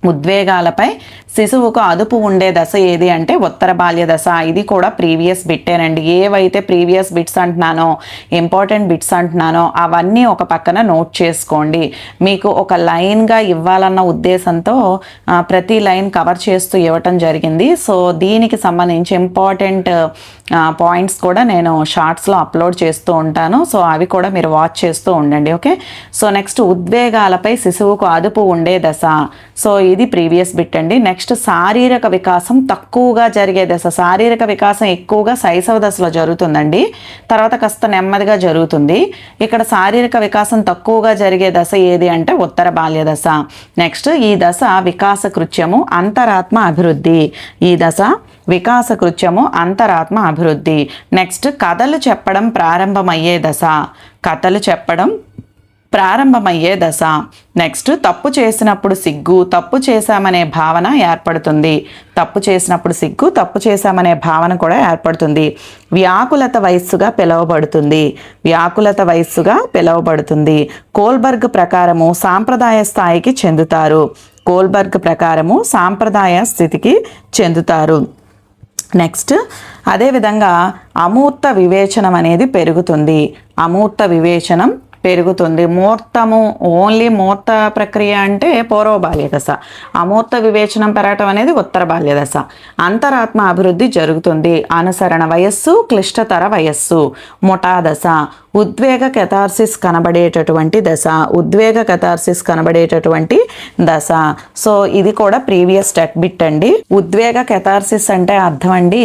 ఉద్వేగాలపై శిశువుకు అదుపు ఉండే దశ ఏది అంటే ఉత్తర బాల్య దశ. ఇది కూడా ప్రీవియస్ బిట్టేనండి. ఏవైతే ప్రీవియస్ బిట్స్ అంటున్నానో, ఇంపార్టెంట్ బిట్స్ అంటున్నానో అవన్నీ ఒక పక్కన నోట్ చేసుకోండి. మీకు ఒక లైన్గా ఇవ్వాలన్న ఉద్దేశంతో ప్రతి లైన్ కవర్ చేస్తూ ఇవ్వటం జరిగింది. సో దీనికి సంబంధించి ఇంపార్టెంట్ పాయింట్స్ కూడా నేను షార్ట్స్లో అప్లోడ్ చేస్తూ ఉంటాను. సో అవి కూడా మీరు వాచ్ చేస్తూ ఉండండి, ఓకే. సో నెక్స్ట్ ఉద్వేగాలపై శిశువుకు అదుపు ఉండే దశ. సో ఇది ప్రీవియస్ బిట్ అండి. నెక్స్ట్ శారీరక వికాసం తక్కువగా జరిగే దశ. శారీరక వికాసం ఎక్కువగా శైశవ దశలో జరుగుతుందండి, తర్వాత కాస్త నెమ్మదిగా జరుగుతుంది. ఇక్కడ శారీరక వికాసం తక్కువగా జరిగే దశ ఏది అంటే ఉత్తర బాల్య దశ. నెక్స్ట్ ఈ దశ వికాస కృత్యము, అంతరాత్మ అభివృద్ధి. ఈ దశ వికాస కృత్యము, అంతరాత్మ అభివృద్ధి. నెక్స్ట్ కథలు చెప్పడం ప్రారంభమయ్యే దశ. కథలు చెప్పడం ప్రారంభమయ్యే దశ. నెక్స్ట్ తప్పు చేసినప్పుడు సిగ్గు, తప్పు చేశామనే భావన ఏర్పడుతుంది. తప్పు చేసినప్పుడు సిగ్గు, తప్పు చేశామనే భావన కూడా ఏర్పడుతుంది. వ్యాకులత వయస్సుగా పిలువబడుతుంది. వ్యాకులత వయస్సుగా పిలువబడుతుంది. కోల్బర్గ్ ప్రకారము సాంప్రదాయ స్థాయికి చెందుతారు. కోల్బర్గ్ ప్రకారము సాంప్రదాయ స్థితికి చెందుతారు. నెక్స్ట్ అదేవిధంగా అమూర్త వివేచనం అనేది పెరుగుతుంది. అమూర్త వివేచనం పెరుగుతుంది. మూర్తము ఓన్లీ మూర్త ప్రక్రియ అంటే పూర్వ బాల్య దశ. అమూర్త వివేచనం పెరగటం అనేది ఉత్తర బాల్య దశ. అంతరాత్మ అభివృద్ధి జరుగుతుంది. అనుసరణ వయస్సు, క్లిష్టతర వయస్సు, ముఠా దశ. ఉద్వేగ కెథార్సిస్ కనబడేటటువంటి దశ. ఉద్వేగ కెథార్సిస్ కనబడేటటువంటి దశ. సో ఇది కూడా ప్రీవియస్ స్టెట్ బిట్ అండి. ఉద్వేగ కెథార్సిస్ అంటే అర్థం అండి,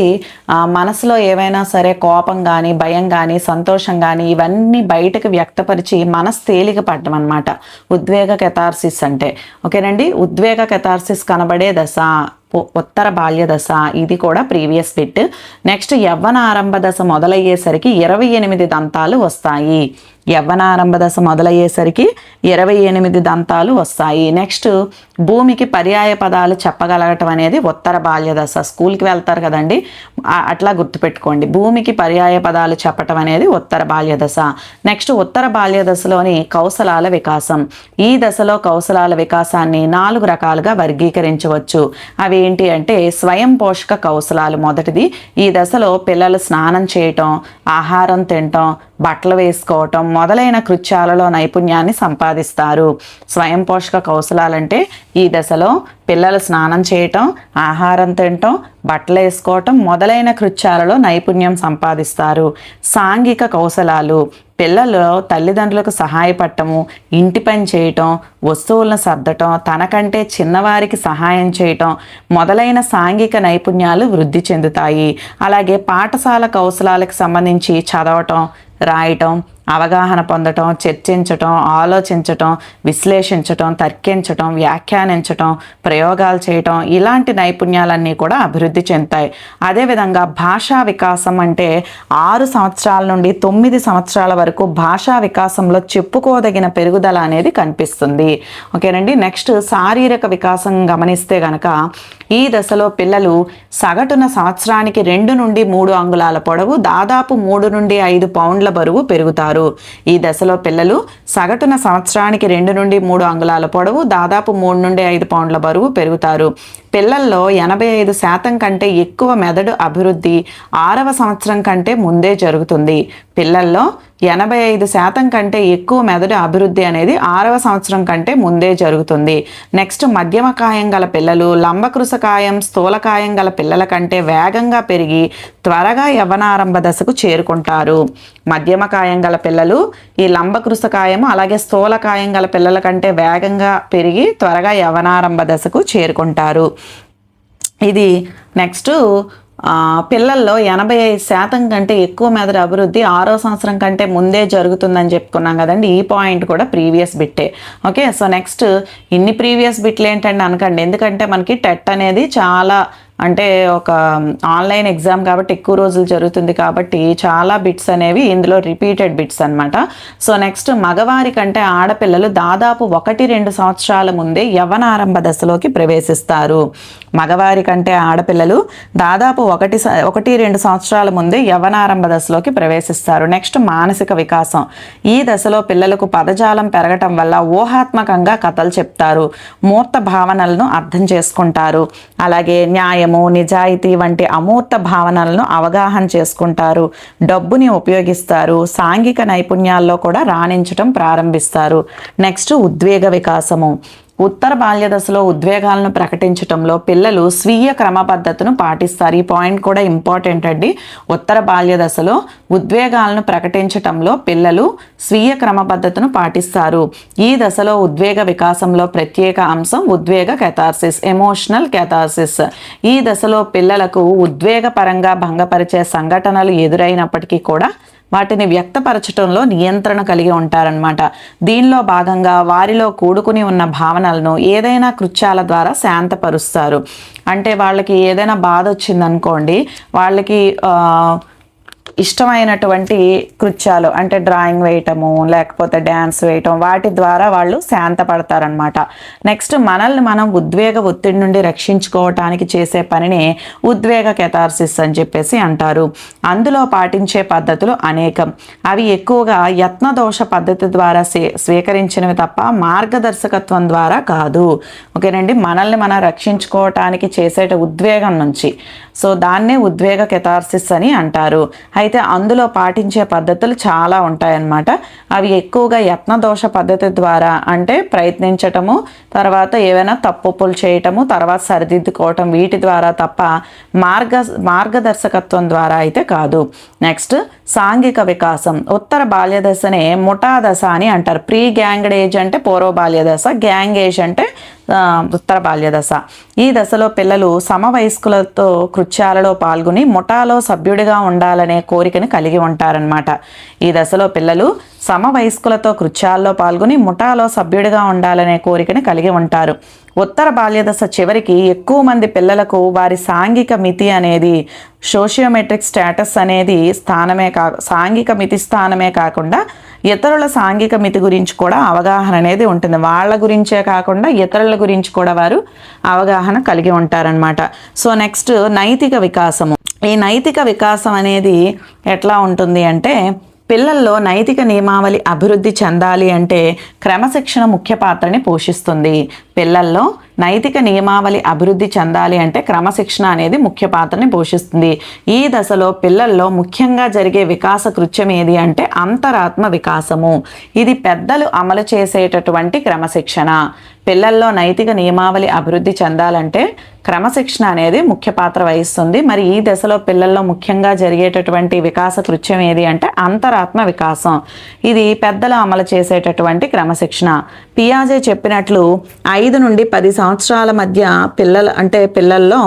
మనసులో ఏవైనా సరే కోపం కానీ, భయం కానీ, సంతోషం కానీ ఇవన్నీ బయటకు వ్యక్తపరిచి మనసు తేలిక పడడం అనమాట ఉద్వేగ కెథార్సిస్ అంటే, ఓకేనండి. ఉద్వేగ కెథార్సిస్ కనబడే దశ ఉత్తర బాల్య దశ, ఇది కూడా ప్రీవియస్ బిట్. నెక్స్ట్ యవ్వనారంభ దశ మొదలయ్యేసరికి 28 దంతాలు వస్తాయి. యవ్వనారంభ దశ మొదలయ్యేసరికి 28 దంతాలు వస్తాయి. నెక్స్ట్ భూమికి పర్యాయ పదాలు చెప్పగలగటం అనేది ఉత్తర బాల్య దశ. స్కూల్కి వెళ్తారు కదండి, అట్లా గుర్తుపెట్టుకోండి. భూమికి పర్యాయ పదాలు చెప్పటం అనేది ఉత్తర బాల్య దశ. నెక్స్ట్ ఉత్తర బాల్య దశలోని కౌశలాల వికాసం. ఈ దశలో కౌశలాల వికాసాన్ని 4 రకాలుగా వర్గీకరించవచ్చు. అవి ఏంటి అంటే స్వయం పోషక కౌశలాలు మొదటిది. ఈ దశలో పిల్లలు స్నానం చేయటం, ఆహారం తినటం, బట్టలు వేసుకోవటం మొదలైన కృత్యాలలో నైపుణ్యాన్ని సంపాదిస్తారు. స్వయం పోషక కౌశలాలంటే ఈ దశలో పిల్లలు స్నానం చేయటం, ఆహారం తినటం, బట్టలు వేసుకోవటం మొదలైన కృత్యాలలో నైపుణ్యం సంపాదిస్తారు. సాంఘిక కౌశలాలు పిల్లలు తల్లిదండ్రులకు సహాయపడటము, ఇంటి పని చేయటం, వస్తువులను సర్దటం, తనకంటే చిన్నవారికి సహాయం చేయటం మొదలైన సాంఘిక నైపుణ్యాలు వృద్ధి చెందుతాయి. అలాగే పాఠశాల కౌశలాలకు సంబంధించి చదవటం, రాయటం, అవగాహన పొందటం, చర్చించటం, ఆలోచించటం, విశ్లేషించటం, తర్కించటం, వ్యాఖ్యానించటం, ప్రయోగాలు చేయటం ఇలాంటి నైపుణ్యాలన్నీ కూడా అభివృద్ధి చెందుతాయి. అదేవిధంగా భాషా వికాసం అంటే 6 సంవత్సరాల నుండి 9 సంవత్సరాల వరకు భాషా వికాసంలో చెప్పుకోదగిన పెరుగుదల అనేది కనిపిస్తుంది. ఓకేనండి. నెక్స్ట్ శారీరక వికాసం గమనిస్తే గనక ఈ దశలో పిల్లలు సగటున సంవత్సరానికి 2 నుండి 3 అంగుళాల పొడవు, దాదాపు 3 నుండి 5 పౌండ్ల బరువు పెరుగుతారు. ఈ దశలో పిల్లలు సగటున సంవత్సరానికి 2 నుండి 3 అంగుళాల పొడవు, దాదాపు 3 నుండి 5 పౌండ్ల బరువు పెరుగుతారు. పిల్లల్లో 85% కంటే ఎక్కువ మెదడు అభివృద్ధి 6వ సంవత్సరం కంటే ముందే జరుగుతుంది. పిల్లల్లో 85% కంటే ఎక్కువ మెదడు అభివృద్ధి అనేది 6వ సంవత్సరం కంటే ముందే జరుగుతుంది. నెక్స్ట్ మధ్యమ కాయం గల పిల్లలు లంబకృశకాయం, స్థూలకాయం గల పిల్లల కంటే వేగంగా పెరిగి త్వరగా యవ్వనారంభ దశకు చేరుకుంటారు. మధ్యమ కాయం గల పిల్లలు ఈ లంబకృశకాయము అలాగే స్థూలకాయం గల పిల్లల కంటే వేగంగా పెరిగి త్వరగా యవ్వనారంభ దశకు చేరుకుంటారు. ఇది నెక్స్ట్ పిల్లల్లో 85% కంటే ఎక్కువ మెదడు అభివృద్ధి 6వ సంవత్సరం కంటే ముందే జరుగుతుందని చెప్పుకున్నాం కదండి. ఈ పాయింట్ కూడా ప్రీవియస్ బిట్టే. ఓకే, సో నెక్స్ట్ ఇన్ని ప్రీవియస్ బిట్లు ఏంటంటే అనకండి, ఎందుకంటే మనకి టెట్ అనేది చాలా అంటే ఒక ఆన్లైన్ ఎగ్జామ్ కాబట్టి ఎక్కువ రోజులు జరుగుతుంది కాబట్టి చాలా బిట్స్ అనేవి ఇందులో రిపీటెడ్ బిట్స్ అనమాట. సో నెక్స్ట్ మగవారి కంటే ఆడపిల్లలు దాదాపు 1-2 సంవత్సరాల ముందే యవ్వనారంభ దశలోకి ప్రవేశిస్తారు. మగవారి కంటే ఆడపిల్లలు దాదాపు 1-2 సంవత్సరాల ముందే యవ్వనారంభ దశలోకి ప్రవేశిస్తారు. నెక్స్ట్ మానసిక వికాసం. ఈ దశలో పిల్లలకు పదజాలం పెరగటం వల్ల ఊహాత్మకంగా కథలు చెప్తారు, మూర్త భావనలను అర్థం చేసుకుంటారు, అలాగే న్యాయము, నిజాయితీ వంటి అమూర్త భావనలను అవగాహన చేసుకుంటారు, డబ్బుని ఉపయోగిస్తారు, సాంఘిక నైపుణ్యాల్లో కూడా రాణించటం ప్రారంభిస్తారు. నెక్స్ట్ ఉద్వేగ వికాసము. ఉత్తర బాల్య దశలో ఉద్వేగాలను ప్రకటించటంలో పిల్లలు స్వీయ క్రమ పద్ధతిను పాటిస్తారు. ఈ పాయింట్ కూడా ఇంపార్టెంట్ అండి. ఉత్తర బాల్య దశలో ఉద్వేగాలను ప్రకటించటంలో పిల్లలు స్వీయ క్రమ పద్ధతిను పాటిస్తారు. ఈ దశలో ఉద్వేగ వికాసంలో ప్రత్యేక అంశం ఉద్వేగ కెథార్సిస్, ఎమోషనల్ కెథార్సిస్. ఈ దశలో పిల్లలకు ఉద్వేగపరంగా భంగపరిచే సంఘటనలు ఎదురైనప్పటికీ కూడా వాటిని వ్యక్తపరచడంలో నియంత్రణ కలిగి ఉంటారనమాట. దీనిలో భాగంగా వారిలో కూడుకుని ఉన్న భావనలను ఏదైనా కృత్యాల ద్వారా శాంతపరుస్తారు. అంటే వాళ్ళకి ఏదైనా బాధ వచ్చిందనుకోండి, వాళ్ళకి ఇష్టమైనటువంటి కృత్యాలు అంటే డ్రాయింగ్ వేయటము, లేకపోతే డ్యాన్స్ వేయటం, వాటి ద్వారా వాళ్ళు శాంతపడతారనమాట. నెక్స్ట్ మనల్ని మనం ఉద్వేగ ఒత్తిడి నుండి రక్షించుకోవటానికి చేసే పనిని ఉద్వేగ కెథార్సిస్ అని చెప్పేసి అంటారు. అందులో పాటించే పద్ధతులు అనేకం. అవి ఎక్కువగా యత్నదోష పద్ధతి ద్వారా స్వీకరించినవి తప్ప మార్గదర్శకత్వం ద్వారా కాదు. ఓకేనండి. మనల్ని మనం రక్షించుకోవటానికి చేసేట ఉద్వేగం నుంచి, సో దాన్నే ఉద్వేగ కెథార్సిస్ అని అంటారు. అయితే అందులో పాటించే పద్ధతులు చాలా ఉంటాయన్నమాట. అవి ఎక్కువగా యత్నదోష పద్ధతి ద్వారా అంటే ప్రయత్నించటము, తర్వాత ఏవైనా తప్పులు చేయటము, తర్వాత సరిదిద్దుకోవటం, వీటి ద్వారా తప్ప మార్గదర్శకత్వం ద్వారా అయితే కాదు. నెక్స్ట్ సాంఘిక వికాసం. ఉత్తర బాల్య దశనే ముఠా దశ అని అంటారు. ప్రీ గ్యాంగ్డ్ ఏజ్ అంటే పూర్వ బాల్య దశ, గ్యాంగ్ ఏజ్ అంటే ఉత్తర బాల్య దశ. ఈ దశలో పిల్లలు సమవయస్కులతో కృత్యాలలో పాల్గొని ముఠాలో సభ్యుడిగా ఉండాలనే కోరికను కలిగి ఉంటారనమాట. ఈ దశలో పిల్లలు సమవయస్కులతో కృత్యాల్లో పాల్గొని ముఠాలో సభ్యుడిగా ఉండాలనే కోరికను కలిగి ఉంటారు. ఉత్తర బాల్యదశ చివరికి ఎక్కువ మంది పిల్లలకు వారి సాంఘిక మితి అనేది సోషియోమెట్రిక్ స్టేటస్ అనేది సాంఘిక మితి స్థానమే కాకుండా ఇతరుల సాంఘిక మితి గురించి కూడా అవగాహన అనేది ఉంటుంది. వాళ్ళ గురించే కాకుండా ఇతరుల గురించి కూడా వారు అవగాహన కలిగి ఉంటారనమాట. సో నెక్స్ట్ నైతిక వికాసము. ఈ నైతిక వికాసం అనేది ఎట్లా ఉంటుంది అంటే, పిల్లల్లో నైతిక నియమావళి అభివృద్ధి చెందాలి అంటే క్రమశిక్షణ ముఖ్య పాత్రని పోషిస్తుంది. పిల్లల్లో నైతిక నియమావళి అభివృద్ధి చెందాలి అంటే క్రమశిక్షణ అనేది ముఖ్య పాత్రని పోషిస్తుంది. ఈ దశలో పిల్లల్లో ముఖ్యంగా జరిగే వికాస కృత్యం ఏది అంటే అంతరాత్మ వికాసము. ఇది పెద్దలు అమలు చేసేటటువంటి క్రమశిక్షణ. పిల్లల్లో నైతిక నియమావళి అభివృద్ధి చెందాలంటే క్రమశిక్షణ అనేది ముఖ్య పాత్ర వహిస్తుంది. మరి ఈ దశలో పిల్లల్లో ముఖ్యంగా జరిగేటటువంటి వికాస కృత్యం ఏది అంటే అంతరాత్మ వికాసం. ఇది పెద్దలు అమలు చేసేటటువంటి క్రమశిక్షణ. పియాజే చెప్పినట్లు 5 నుండి 10 సంవత్సరాల మధ్య పిల్లల్లో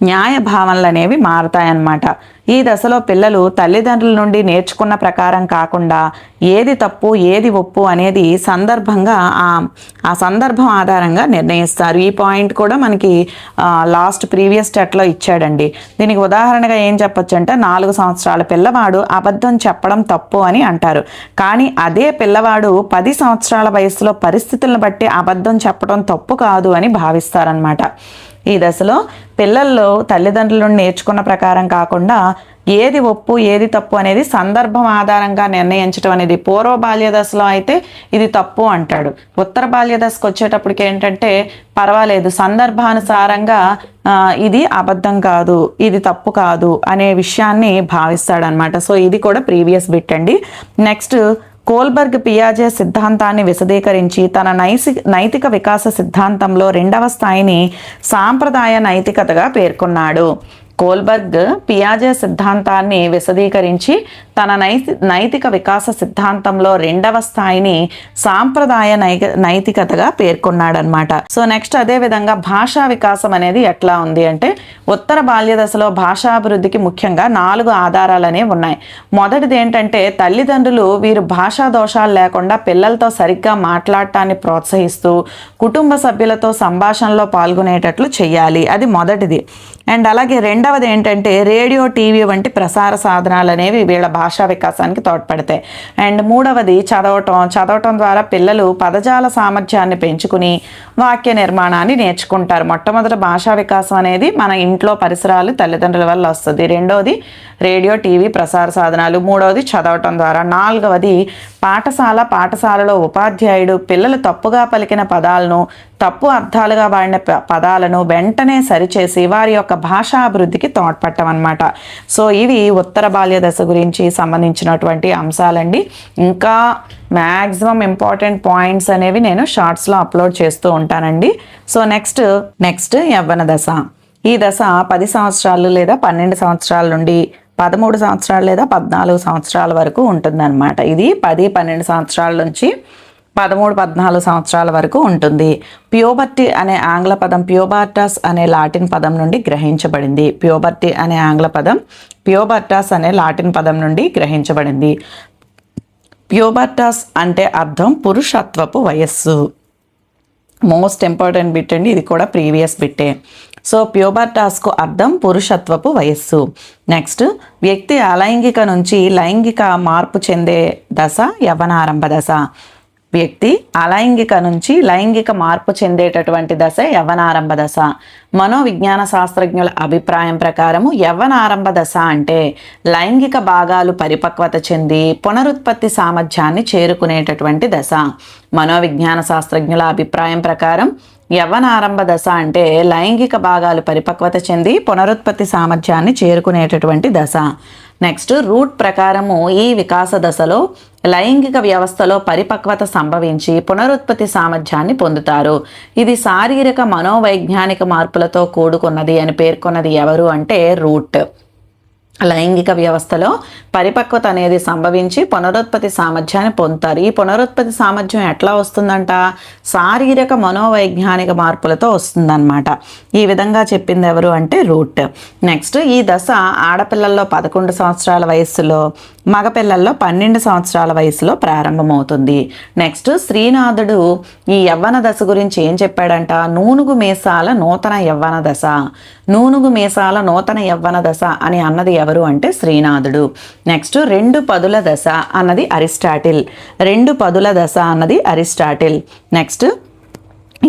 న్యాయ భావనలు అనేవి మారతాయన్నమాట. ఈ దశలో పిల్లలు తల్లిదండ్రుల నుండి నేర్చుకున్న ప్రకారం కాకుండా ఏది తప్పు ఏది ఒప్పు అనేది ఆ సందర్భం ఆధారంగా నిర్ణయిస్తారు. ఈ పాయింట్ కూడా మనకి లాస్ట్ ప్రీవియస్ స్టెట్లో ఇచ్చాడండి. దీనికి ఉదాహరణగా ఏం చెప్పొచ్చు అంటే 4 సంవత్సరాల పిల్లవాడు అబద్ధం చెప్పడం తప్పు అని అంటారు. కానీ అదే పిల్లవాడు 10 సంవత్సరాల వయసులో పరిస్థితులను బట్టి అబద్ధం చెప్పడం తప్పు కాదు అని భావిస్తారనమాట. ఈ దశలో పిల్లల్లో తల్లిదండ్రుల నుండి నేర్చుకున్న ప్రకారం కాకుండా ఏది ఒప్పు ఏది తప్పు అనేది సందర్భం ఆధారంగా నిర్ణయించడం అనేది, పూర్వ బాల్య దశలో అయితే ఇది తప్పు అంటాడు. ఉత్తర బాల్య దశకు వచ్చేటప్పటికి ఏంటంటే పర్వాలేదు, సందర్భానుసారంగా ఇది అబద్ధం కాదు, ఇది తప్పు కాదు అనే విషయాన్ని భావిస్తాడనమాట. సో ఇది కూడా ప్రీవియస్ బిట్ అండి. నెక్స్ట్, కోల్బర్గ్ పియాజే సిద్ధాంతాన్ని విశదీకరించి తన నైతిక వికాస సిద్ధాంతంలో 2వ స్థాయిని సాంప్రదాయ నైతికతగా పేర్కొన్నాడు. కోల్బర్గ్ పియాజే సిద్ధాంతాన్ని విశదీకరించి తన నైతిక వికాస సిద్ధాంతంలో 2వ స్థాయిని సాంప్రదాయ నైతికతగా పేర్కొన్నాడనమాట. సో నెక్స్ట్ అదే విధంగా భాషా వికాసం అనేది ఎట్లా ఉంది అంటే, ఉత్తర బాల్య దశలో భాషాభివృద్ధికి ముఖ్యంగా 4 ఆధారాలు అనేవి ఉన్నాయి. మొదటిది ఏంటంటే, తల్లిదండ్రులు వీరు భాషా దోషాలు లేకుండా పిల్లలతో సరిగ్గా మాట్లాడటాన్ని ప్రోత్సహిస్తూ కుటుంబ సభ్యులతో సంభాషణలో పాల్గొనేటట్లు చేయాలి. అది మొదటిది. అండ్ అలాగే రెండవది ఏంటంటే, రేడియో టీవీ వంటి ప్రసార సాధనాలు అనేవి వీళ్ళ భాషా వికాసానికి తోడ్పడతాయి. అండ్ మూడవది చదవటం ద్వారా పిల్లలు పదజాల సామర్థ్యాన్ని పెంచుకుని వాక్య నిర్మాణాన్ని నేర్చుకుంటారు. మొట్టమొదటి భాషా వికాసం అనేది మన ఇంట్లో పరిసరాలు తల్లిదండ్రుల వల్ల వస్తుంది. రెండవది రేడియో టీవీ ప్రసార సాధనాలు. మూడవది చదవటం ద్వారా. నాలుగవది పాఠశాలలో ఉపాధ్యాయుడు పిల్లలు తప్పుగా పలికిన పదాలను, తప్పు అర్థాలుగా వాడిన పదాలను వెంటనే సరిచేసి వారి యొక్క భాషా అభివృద్ధికి తోడ్పట్టమన్నమాట. సో ఇవి ఉత్తర బాల్య దశ గురించి సంబంధించినటువంటి అంశాలండి. ఇంకా మ్యాక్సిమం ఇంపార్టెంట్ పాయింట్స్ అనేవి నేను షార్ట్స్లో అప్లోడ్ చేస్తూ ఉంటానండి. సో నెక్స్ట్ యవ్వన దశ. ఈ దశ 10 సంవత్సరాలు లేదా 12 సంవత్సరాల నుండి 13 సంవత్సరాలు లేదా 14 సంవత్సరాల వరకు ఉంటుందన్నమాట. ఇది 10-12 సంవత్సరాల నుంచి 13-14 సంవత్సరాల వరకు ఉంటుంది. ప్యూబర్టీ అనే ఆంగ్ల పదం ప్యూబర్టస్ అనే లాటిన్ పదం నుండి గ్రహించబడింది. ప్యూబర్టీ అనే ఆంగ్ల పదం ప్యూబర్టస్ అనే లాటిన్ పదం నుండి గ్రహించబడింది. ప్యూబర్టస్ అంటే అర్థం పురుషత్వపు వయస్సు. మోస్ట్ ఇంపార్టెంట్ బిట్ అండి, ఇది కూడా ప్రీవియస్ బిట్టే. సో ప్యూబర్టాస్కు అర్థం పురుషత్వపు వయస్సు. నెక్స్ట్, వ్యక్తి అలైంగిక నుంచి లైంగిక మార్పు చెందే దశ యవ్వనారంభ దశ. వ్యక్తి అలైంగిక నుంచి లైంగిక మార్పు చెందేటటువంటి దశ యవ్వనారంభ దశ. మనోవిజ్ఞాన శాస్త్రజ్ఞుల అభిప్రాయం ప్రకారము యవ్వనారంభ దశ అంటే లైంగిక భాగాలు పరిపక్వత చెంది పునరుత్పత్తి సామర్థ్యాన్ని చేరుకునేటటువంటి దశ. మనోవిజ్ఞాన శాస్త్రజ్ఞుల అభిప్రాయం ప్రకారం యవ్వనారంభ దశ అంటే లైంగిక భాగాలు పరిపక్వత చెంది పునరుత్పత్తి సామర్థ్యాన్ని చేరుకునేటటువంటి దశ. నెక్స్ట్, రూట్ ప్రకారము ఈ వికాస దశలో లైంగిక వ్యవస్థలో పరిపక్వత సంభవించి పునరుత్పత్తి సామర్థ్యాన్ని పొందుతారు. ఇది శారీరక మనోవైజ్ఞానిక మార్పులతో కూడుకున్నది అని పేర్కొన్నది ఎవరు అంటే రూట్. లైంగిక వ్యవస్థలో పరిపక్వత అనేది సంభవించి పునరుత్పత్తి సామర్థ్యాన్ని పొందుతారు. ఈ పునరుత్పత్తి సామర్థ్యం ఎట్లా వస్తుందంట? శారీరక మనోవైజ్ఞానిక మార్పులతో వస్తుందన్నమాట. ఈ విధంగా చెప్పింది ఎవరు అంటే రూట్. నెక్స్ట్, ఈ దశ ఆడపిల్లల్లో 11 సంవత్సరాల వయస్సులో, మగపిల్లల్లో 12 సంవత్సరాల వయసులో ప్రారంభమవుతుంది. నెక్స్ట్, శ్రీనాథుడు ఈ యవ్వన దశ గురించి ఏం చెప్పాడంట? నూనుగు మీసాల నూతన యవ్వన దశ. నూనుగు మీసాల నూతన యవ్వన దశ అని అన్నది ఎవరు అంటే శ్రీనాథుడు. నెక్స్ట్, 2 పదుల దశ అన్నది అరిస్టాటిల్. 2 పదుల దశ అన్నది అరిస్టాటిల్. నెక్స్ట్,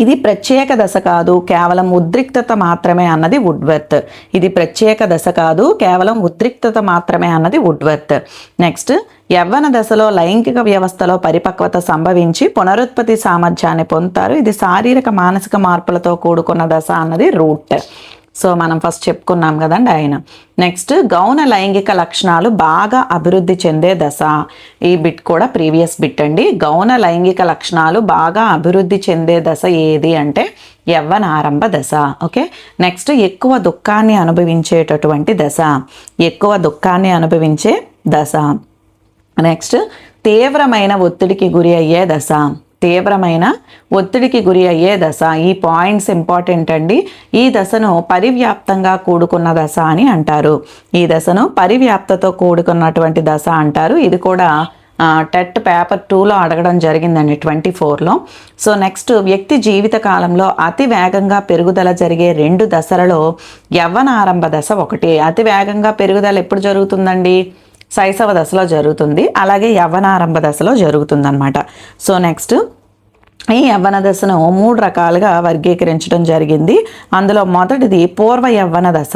ఇది ప్రత్యేక దశ కాదు, కేవలం ఉద్రిక్తత మాత్రమే అన్నది వుడ్వర్త్. ఇది ప్రత్యేక దశ కాదు, కేవలం ఉద్రిక్తత మాత్రమే అన్నది వుడ్వర్త్. నెక్స్ట్, యవ్వన దశలో లైంగిక వ్యవస్థలో పరిపక్వత సంభవించి పునరుత్పత్తి సామర్థ్యాన్ని పొందుతారు. ఇది శారీరక మానసిక మార్పులతో కూడుకున్న దశ అన్నది రూట్. సో మనం ఫస్ట్ చెప్పుకున్నాం కదండి ఆయన. నెక్స్ట్, గౌణ లైంగిక లక్షణాలు బాగా అభివృద్ధి చెందే దశ. ఈ బిట్ కూడా ప్రీవియస్ బిట్ అండి. గౌణ లైంగిక లక్షణాలు బాగా అభివృద్ధి చెందే దశ ఏది అంటే యవ్వనారంభ దశ. ఓకే. నెక్స్ట్, ఎక్కువ దుఃఖాన్ని అనుభవించేటటువంటి దశ. ఎక్కువ దుఃఖాన్ని అనుభవించే దశ. నెక్స్ట్, తీవ్రమైన ఒత్తిడికి గురి అయ్యే దశ. తీవ్రమైన ఒత్తిడికి గురి అయ్యే దశ. ఈ పాయింట్స్ ఇంపార్టెంట్ అండి. ఈ దశను పరివ్యాప్తంగా కూడుకున్న దశ అని అంటారు. ఈ దశను పరివ్యాప్తతో కూడుకున్నటువంటి దశ అంటారు. ఇది కూడా టెట్ పేపర్ 2లో అడగడం జరిగిందండి, 24లో. సో నెక్స్ట్, వ్యక్తి జీవిత కాలంలో అతి వేగంగా పెరుగుదల జరిగే 2 దశలలో యవ్వనారంభ దశ ఒకటి. అతి వేగంగా పెరుగుదల ఎప్పుడు జరుగుతుందండి? శైశవ దశలో జరుగుతుంది. అలాగే యవ్వనారంభ దశలో జరుగుతుందన్నమాట. సో నెక్స్ట్, ఈ యవ్వన దశను 3 రకాలుగా వర్గీకరించడం జరిగింది. అందులో మొదటిది పూర్వ యవ్వన దశ.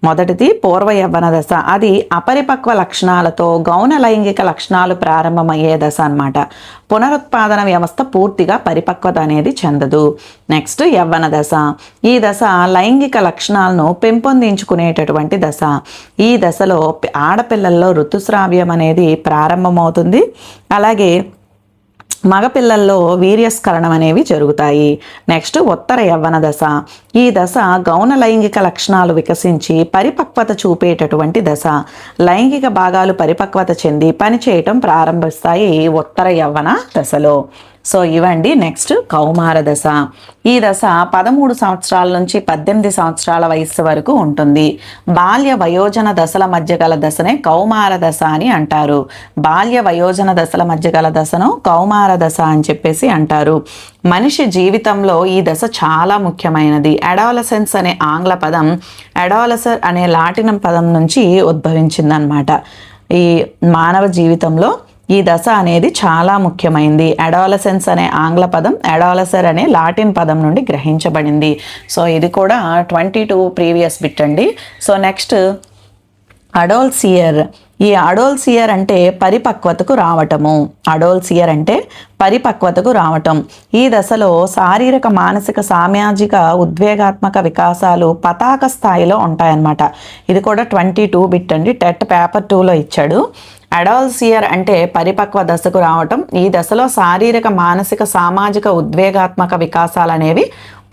మొదటిది పూర్వ యవ్వన దశ. అది అపరిపక్వ లక్షణాలతో గౌణ లైంగిక లక్షణాలు ప్రారంభమయ్యే దశ అన్నమాట. పునరుత్పాదన వ్యవస్థ పూర్తిగా పరిపక్వత అనేది చెందదు. నెక్స్ట్, యవ్వన దశ. ఈ దశ లైంగిక లక్షణాలను పెంపొందించుకునేటటువంటి దశ. ఈ దశలో ఆడపిల్లల్లో ఋతుస్రావ్యం అనేది ప్రారంభమవుతుంది. అలాగే మగపిల్లల్లో వీర్యస్ఖలనం అనేవి జరుగుతాయి. నెక్స్ట్, ఉత్తర యవ్వన దశ. ఈ దశ గౌణ లైంగిక లక్షణాలు వికసించి పరిపక్వత చూపేటటువంటి దశ. లైంగిక భాగాలు పరిపక్వత చెంది పనిచేయటం ప్రారంభిస్తాయి ఉత్తర యవ్వన దశలో. సో ఇవండి. నెక్స్ట్, కౌమార దశ. ఈ దశ 13 సంవత్సరాల నుంచి 18 సంవత్సరాల వయస్సు వరకు ఉంటుంది. బాల్య వయోజన దశల మధ్య గల దశనే కౌమార దశ అని అంటారు. బాల్య వయోజన దశల మధ్య గల దశను కౌమార దశ అని చెప్పేసి అంటారు. మనిషి జీవితంలో ఈ దశ చాలా ముఖ్యమైనది. అడాలసెన్స్ అనే ఆంగ్ల పదం అడాలసర్ అనే లాటిన్ పదం నుంచి ఉద్భవించిందనమాట. ఈ మానవ జీవితంలో ఈ దశ అనేది చాలా ముఖ్యమైనది. అడాలసెన్స్ అనే ఆంగ్ల పదం అడాలసర్ అనే లాటిన్ పదం నుండి గ్రహించబడింది. సో ఇది కూడా 22 ప్రీవియస్ బిట్ అండి. సో నెక్స్ట్, అడోల్సియర్. ఈ అడోల్సియర్ అంటే పరిపక్వతకు రావటము. అడోల్సియర్ అంటే పరిపక్వతకు రావటం. ఈ దశలో శారీరక మానసిక సామాజిక ఉద్వేగాత్మక వికాసాలు పతాక స్థాయిలో ఉంటాయన్నమాట. ఇది కూడా 22 బిట్ అండి. టెట్ పేపర్ 2లో ఇచ్చాడు. అడాల్సియర్ అంటే పరిపక్వ దశకు రావటం. ఈ దశలో శారీరక మానసిక సామాజిక ఉద్వేగాత్మక వికాసాలు అనేవి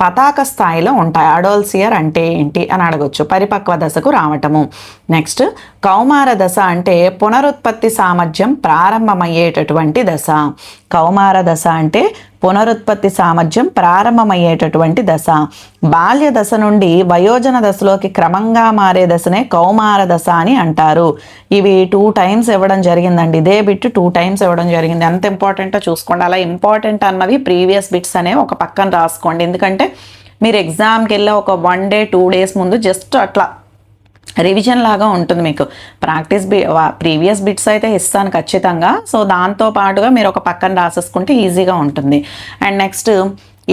పతాక స్థాయిలో ఉంటాయి. అడాల్సియర్ అంటే ఏంటి అని అడగొచ్చు. పరిపక్వ దశకు రావటము. నెక్స్ట్, కౌమార దశ అంటే పునరుత్పత్తి సామర్థ్యం ప్రారంభమయ్యేటటువంటి దశ. కౌమార దశ అంటే పునరుత్పత్తి సామర్థ్యం ప్రారంభమయ్యేటటువంటి దశ. బాల్య దశ నుండి వయోజన దశలోకి క్రమంగా మారే దశనే కౌమార దశ అని అంటారు. ఇవి 2 టైమ్స్ ఇవ్వడం జరిగిందండి. ఇదే బిట్ 2 టైమ్స్ ఇవ్వడం జరిగింది. ఎంత ఇంపార్టెంటో చూసుకోండి. అలా ఇంపార్టెంట్ అన్నవి ప్రీవియస్ బిట్స్ అనేవి ఒక పక్కన రాసుకోండి. ఎందుకంటే మీరు ఎగ్జామ్కి వెళ్ళి ఒక 1 డే 2 డేస్ ముందు జస్ట్ అట్లా రివిజన్ లాగా ఉంటుంది మీకు. ప్రీవియస్ బిట్స్ అయితే ఇస్తాను ఖచ్చితంగా. సో దాంతో పాటుగా మీరు ఒక పక్కన రాసేసుకుంటే ఈజీగా ఉంటుంది. అండ్ నెక్స్ట్,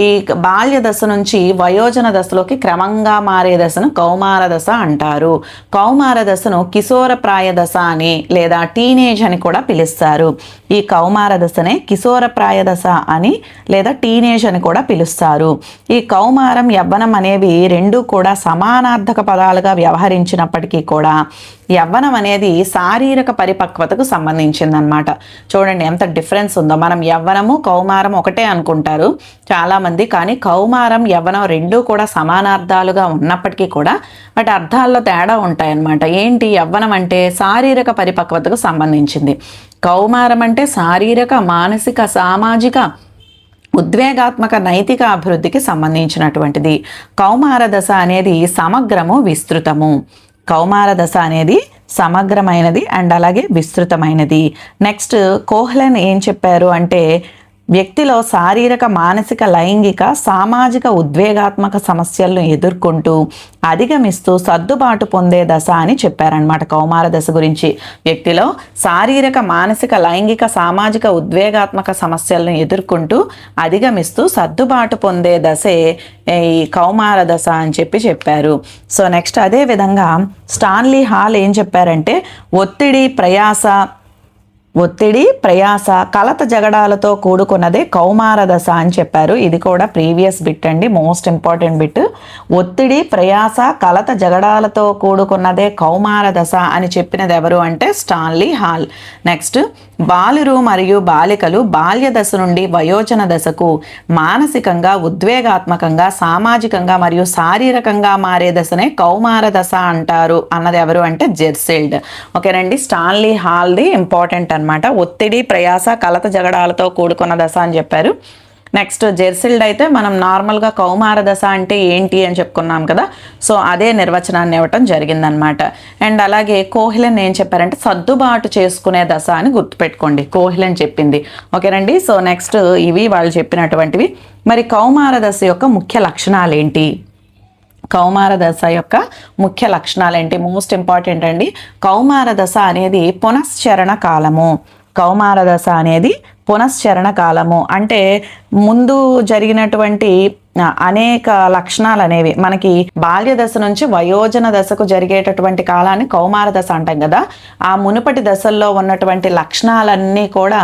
ఈ బాల్య దశ నుంచి వయోజన దశలోకి క్రమంగా మారే దశను కౌమార దశ అంటారు. కౌమార దశను కిశోర ప్రాయ దశ అని లేదా టీనేజ్ అని కూడా పిలుస్తారు. ఈ కౌమార దశనే కిశోర ప్రాయ దశ అని లేదా టీనేజ్ అని కూడా పిలుస్తారు. ఈ కౌమారం యవ్వనం అనేవి రెండూ కూడా సమానార్థక పదాలుగా వ్యవహరించినప్పటికీ కూడా యవ్వనం అనేది శారీరక పరిపక్వతకు సంబంధించిందనమాట. చూడండి ఎంత డిఫరెన్స్ ఉందో. మనం యవ్వనము కౌమారం ఒకటే అనుకుంటారు చాలా చాలామంది. కానీ కౌమారం యవ్వనం రెండూ కూడా సమానార్థాలుగా ఉన్నప్పటికీ కూడా వాటి అర్థాల్లో తేడా ఉంటాయన్నమాట. ఏంటి? యవ్వనం అంటే శారీరక పరిపక్వతకు సంబంధించింది, కౌమారం అంటే శారీరక, మానసిక, సామాజిక, ఉద్వేగాత్మక, నైతిక అభివృద్ధికి సంబంధించినటువంటిది. కౌమార దశ అనేది సమగ్రము, విస్తృతము. కౌమార దశ అనేది సమగ్రమైనది అండ్ అలాగే విస్తృతమైనది. నెక్స్ట్ కోహ్లన్ ఏం చెప్పారు అంటే వ్యక్తిలో శారీరక, మానసిక, లైంగిక, సామాజిక, ఉద్వేగాత్మక సమస్యలను ఎదుర్కొంటూ అధిగమిస్తూ సర్దుబాటు పొందే దశ అని చెప్పారనమాట. కౌమార దశ గురించి వ్యక్తిలో శారీరక, మానసిక, లైంగిక, సామాజిక, ఉద్వేగాత్మక సమస్యలను ఎదుర్కొంటూ అధిగమిస్తూ సర్దుబాటు పొందే దశే ఈ కౌమార దశ అని చెప్పారు. సో నెక్స్ట్ అదే విధంగా స్టాన్లీ హాల్ ఏం చెప్పారంటే ఒత్తిడి, ప్రయాస, కలత జగడాలతో కూడుకున్నదే కౌమార దశ అని చెప్పారు. ఇది కూడా ప్రీవియస్ బిట్ అండి, మోస్ట్ ఇంపార్టెంట్ బిట్. ఒత్తిడి, ప్రయాస, కలత జగడాలతో కూడుకున్నదే కౌమార దశ అని చెప్పినది ఎవరు అంటే స్టాన్లీ హాల్. నెక్స్ట్ బాలురు మరియు బాలికలు బాల్య దశ నుండి వయోజన దశకు మానసికంగా, ఉద్వేగాత్మకంగా, సామాజికంగా మరియు శారీరకంగా మారే దశనే కౌమార దశ అంటారు అన్నది ఎవరు అంటే జెర్సిల్డ్. ఓకేనండి, స్టాన్లీ హాల్ది ఇంపార్టెంట్ అనమాట. ఒత్తిడి, ప్రయాస, కలత జగడాలతో కూడుకున్న దశ అని చెప్పారు. నెక్స్ట్ జెర్సిల్డ్ అయితే మనం నార్మల్గా కౌమార దశ అంటే ఏంటి అని చెప్పుకున్నాం కదా, సో అదే నిర్వచనాన్ని ఇవ్వటం జరిగిందనమాట. అండ్ అలాగే కోహ్లన్ ఏం చెప్పారంటే సర్దుబాటు చేసుకునే దశ అని గుర్తుపెట్టుకోండి, కోహ్లన్ చెప్పింది. ఓకేనండి, సో నెక్స్ట్ ఇవి వాళ్ళు చెప్పినటువంటివి. మరి కౌమార దశ యొక్క ముఖ్య లక్షణాలు ఏంటి? కౌమార దశ యొక్క ముఖ్య లక్షణాలు ఏంటి? మోస్ట్ ఇంపార్టెంట్ అండి. కౌమార దశ అనేది పునశ్చరణ కాలము. కౌమార దశ అనేది పునశ్చరణ కాలము అంటే ముందు జరిగినటువంటి అనేక లక్షణాలు అనేవి మనకి బాల్య దశ నుంచి వయోజన దశకు జరిగేటటువంటి కాలాన్ని కౌమార దశ అంటాం కదా, ఆ మునుపటి దశల్లో ఉన్నటువంటి లక్షణాలన్నీ కూడా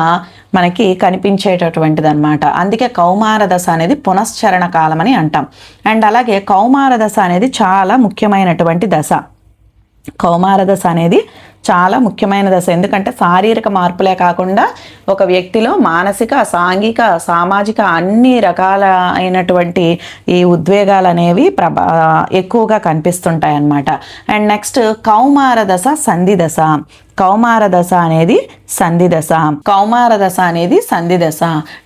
మనకి కనిపించేటటువంటిది అనమాట. అందుకే కౌమార దశ అనేది పునశ్చరణ కాలం అని అంటాం. అండ్ అలాగే కౌమార దశ అనేది చాలా ముఖ్యమైనటువంటి దశ. కౌమార దశ అనేది చాలా ముఖ్యమైన దశ. ఎందుకంటే శారీరక మార్పులే కాకుండా ఒక వ్యక్తిలో మానసిక, సాంఘిక, సామాజిక అన్ని రకాల అయినటువంటి ఈ ఉద్వేగాలు అనేవి ఎక్కువగా కనిపిస్తుంటాయి అన్నమాట. అండ్ నెక్స్ట్ కౌమార దశ సంధి దశ. కౌమార దశ అనేది సంధి దశ. కౌమార దశ అనేది సంధి దశ.